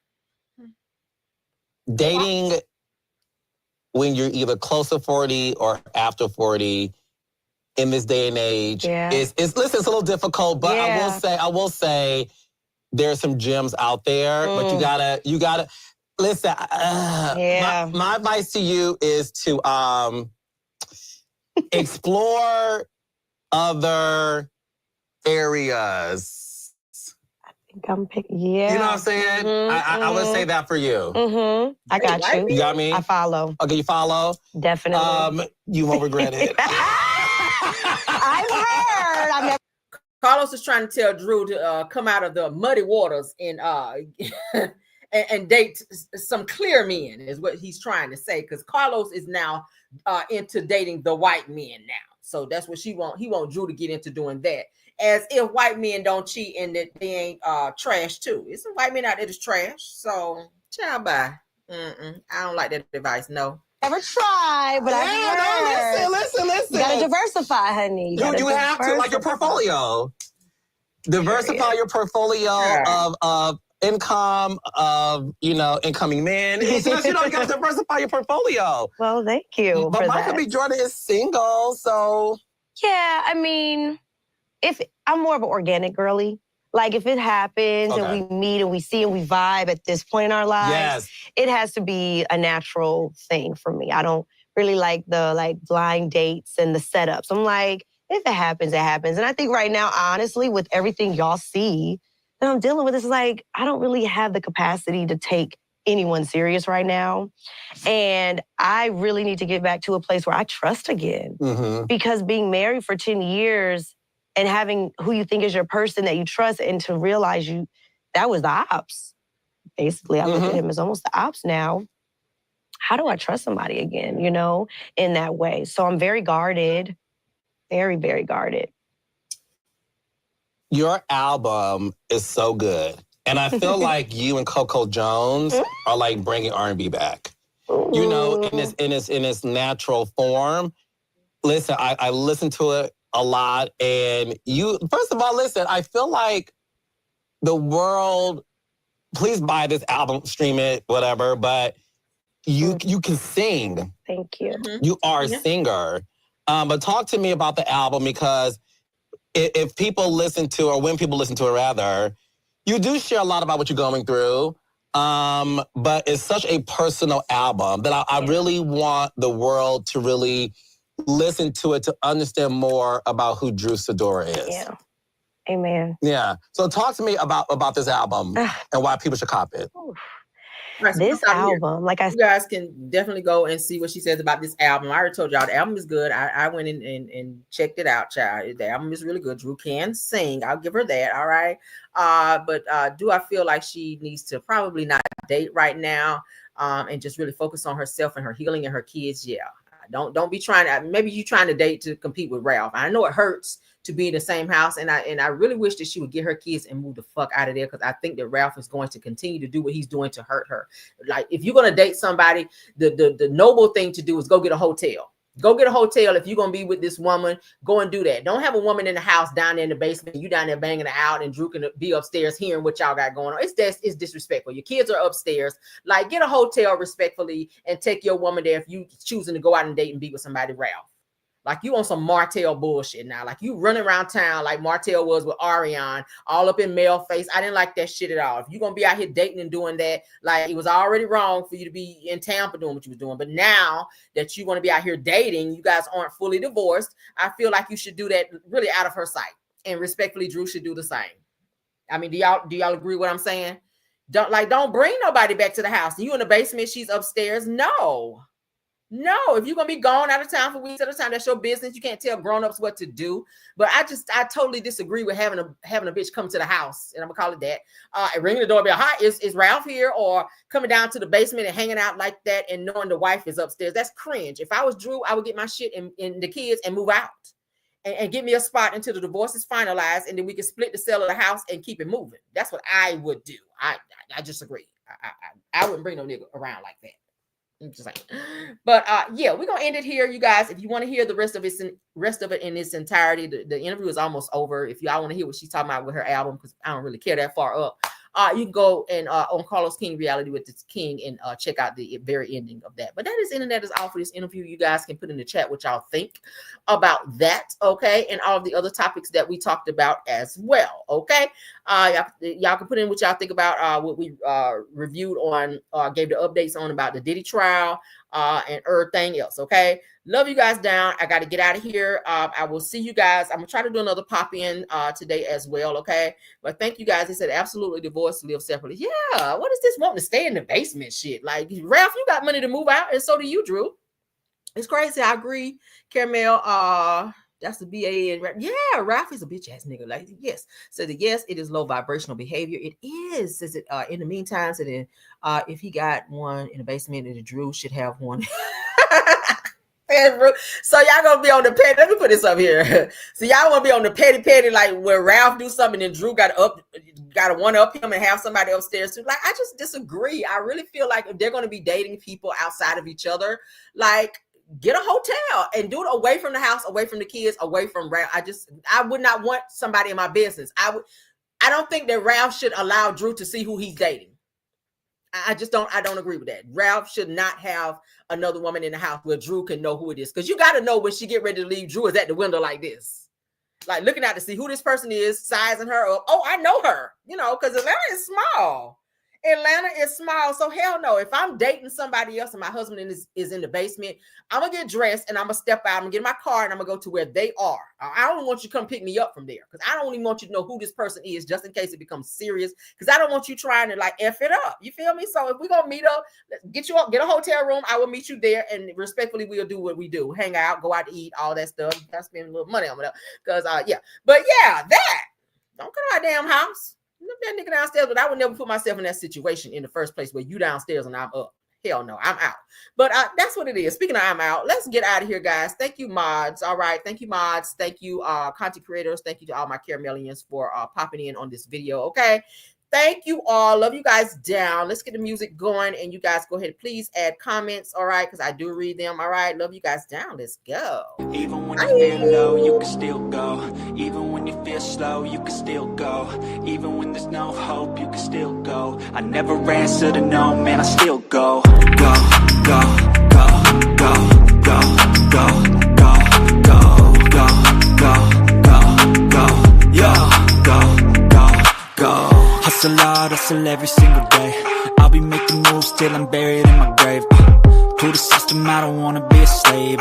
Dating when you're either close to 40 or after 40 in this day and age is listen, it's a little difficult, but I will say there's some gems out there, but you gotta listen. My advice to you is to explore other areas. I think I'm picking. Yeah, you know what I'm saying. I would say that for you. I got you. You got me. I follow. Okay, you follow. Definitely. You won't regret it. I've heard. Carlos is trying to tell Drew to come out of the muddy waters and and date some clear men is what he's trying to say, because Carlos is now into dating the white men now. So that's what he want Drew to get into doing that. As if white men don't cheat and that they ain't trash too. It's some white men out there that's trash. So child bye. I don't like that advice. No. Never tried, but listen. You gotta diversify, honey. You have to, like your portfolio. Diversify your portfolio of income, of, you know, incoming men. You know, you gotta diversify your portfolio. Well, thank you. But Michael B. Jordan is single, so. Yeah, I mean, if I'm more of an organic girly. Like if it happens and we meet and we see and we vibe at this point in our lives, it has to be a natural thing for me. I don't really like the blind dates and the setups. I'm like, if it happens, it happens. And I think right now, honestly, with everything y'all see that I'm dealing with, it's like I don't really have the capacity to take anyone serious right now. And I really need to get back to a place where I trust again. Because being married for 10 years and having who you think is your person that you trust, and to realize that was the ops. Basically, I look at him as almost the ops now. How do I trust somebody again, you know, in that way? So I'm very guarded, very, very guarded. Your album is so good. And I feel like you and Coco Jones are like bringing R&B back. You know, in its natural form. Listen, I listened to it a lot, and first of all, listen, I feel like the world, please buy this album, stream it, whatever, but you can sing. Thank you. You are a singer. But talk to me about the album, because if people listen to, or when people listen to it rather, you do share a lot about what you're going through. But it's such a personal album that I really want the world to really listen to it to understand more about who Drew Sidora is. Yeah. Amen. Yeah. So talk to me about this album and why people should cop it. This album, like I said, you guys can definitely go and see what she says about this album. I already told y'all the album is good. I went in and checked it out, child. The album is really good. Drew can sing. I'll give her that. All right. But do I feel like she needs to probably not date right now? and just really focus on herself and her healing and her kids. Yeah. Don't be trying to, maybe you trying to date to compete with Ralph. I know it hurts to be in the same house. And I really wish that she would get her kids and move the fuck out of there. Cause I think that Ralph is going to continue to do what he's doing to hurt her. Like if you're going to date somebody, the noble thing to do is go get a hotel. Go get a hotel. If you're going to be with this woman, go and do that. Don't have a woman in the house down there in the basement. You down there banging her out and Drew can be upstairs hearing what y'all got going on. It's disrespectful. Your kids are upstairs. Like get a hotel respectfully and take your woman there if you choosing to go out and date and be with somebody, Ralph. Like you on some Martell bullshit now. Like you running around town like Martell was with Ariane, all up in male face. I didn't like that shit at all. If you're going to be out here dating and doing that, like it was already wrong for you to be in town for doing what you was doing. But now that you want to be out here dating, you guys aren't fully divorced. I feel like you should do that really out of her sight. And respectfully, Drew should do the same. I mean, do y'all agree with what I'm saying? Don't bring nobody back to the house. You in the basement, she's upstairs. No, if you're going to be gone out of town for weeks at a time, that's your business. You can't tell grown-ups what to do. But I totally disagree with having a bitch come to the house, and I'm going to call it that, and ring the doorbell. Hi, is Ralph here? Or coming down to the basement and hanging out like that and knowing the wife is upstairs. That's cringe. If I was Drew, I would get my shit and the kids and move out and get me a spot until the divorce is finalized, and then we can split the sale of the house and keep it moving. That's what I would do. I disagree. I wouldn't bring no nigga around like that. I'm just saying. But yeah, we're gonna end it here, you guys. If you want to hear the rest of it in its entirety, the interview is almost over. If y'all want to hear what she's talking about with her album, because I don't really care that far up, you can go and on Carlos King Reality with the King and check out the very ending of that. But that is internet is all for this interview. You guys can put in the chat what y'all think about that, okay, and all of the other topics that we talked about as well, okay. Y'all can put in what y'all think about what we reviewed on, gave the updates on about the Diddy trial and everything else, okay. Love you guys down. I got to get out of here. I will see you guys. I'm gonna try to do another pop-in today as well, okay. But thank you guys. They said absolutely divorce, live separately. Yeah, what is this wanting to stay in the basement shit? Like, Ralph, you got money to move out, and so do you, Drew. It's crazy. I agree, Caramel. That's the BA and yeah, Ralph is a bitch ass nigga. Like, yes. So yes, it is low vibrational behavior. It is. Says it in the meantime, so then if he got one in the basement, then Drew should have one. So y'all gonna be on the petty. Let me put this up here. So y'all want to be on the petty, like where Ralph do something and Drew got to one up him and have somebody upstairs too. Like, I just disagree. I really feel like if they're going to be dating people outside of each other, like, get a hotel and do it away from the house, away from the kids, away from Ralph. I would not want somebody in my business. I don't think that Ralph should allow Drew to see who he's dating. I don't agree with that. Ralph should not have another woman in the house where Drew can know who it is. Because you got to know when she get ready to leave, Drew is at the window like this. Like looking out to see who this person is, sizing her up. Oh, I know her. You know, because Atlanta is small. Atlanta is small, so hell no. If I'm dating somebody else and my husband is in the basement, I'm gonna get dressed and I'm gonna step out. I'm gonna get in my car and I'm gonna go to where they are. I don't want you to come pick me up from there because I don't even want you to know who this person is, just in case it becomes serious. Because I don't want you trying to like F it up. You feel me? So if we're gonna meet up, get you up, get a hotel room. I will meet you there, and respectfully, we'll do what we do: hang out, go out to eat, all that stuff. You gotta spend a little money on it, because yeah. But yeah, that don't come to my damn house. That nigga downstairs, but I would never put myself in that situation in the first place where you downstairs and I'm up. Hell no, I'm out. But that's what it is. Speaking of I'm out, let's get out of here, guys. Thank you, mods. All right. Thank you, mods. Thank you, content creators. Thank you to all my caramelians for popping in on this video. Okay. Thank you all. Love you guys down. Let's get the music going, and you guys go ahead. Please add comments. All right. Because I do read them. All right. Love you guys down. Let's go. Even when you feel low, you can still go. Even when you feel slow, you can still go. Even when there's no hope, you can still go. I never answer to no, man, I still go. Go, go, go, go, go, go, go, go, go, go, go, go, yo, go, go, go. Hustle hard, hustle every single day. I'll be making moves till I'm buried in my grave. To the system, I don't wanna be a slave.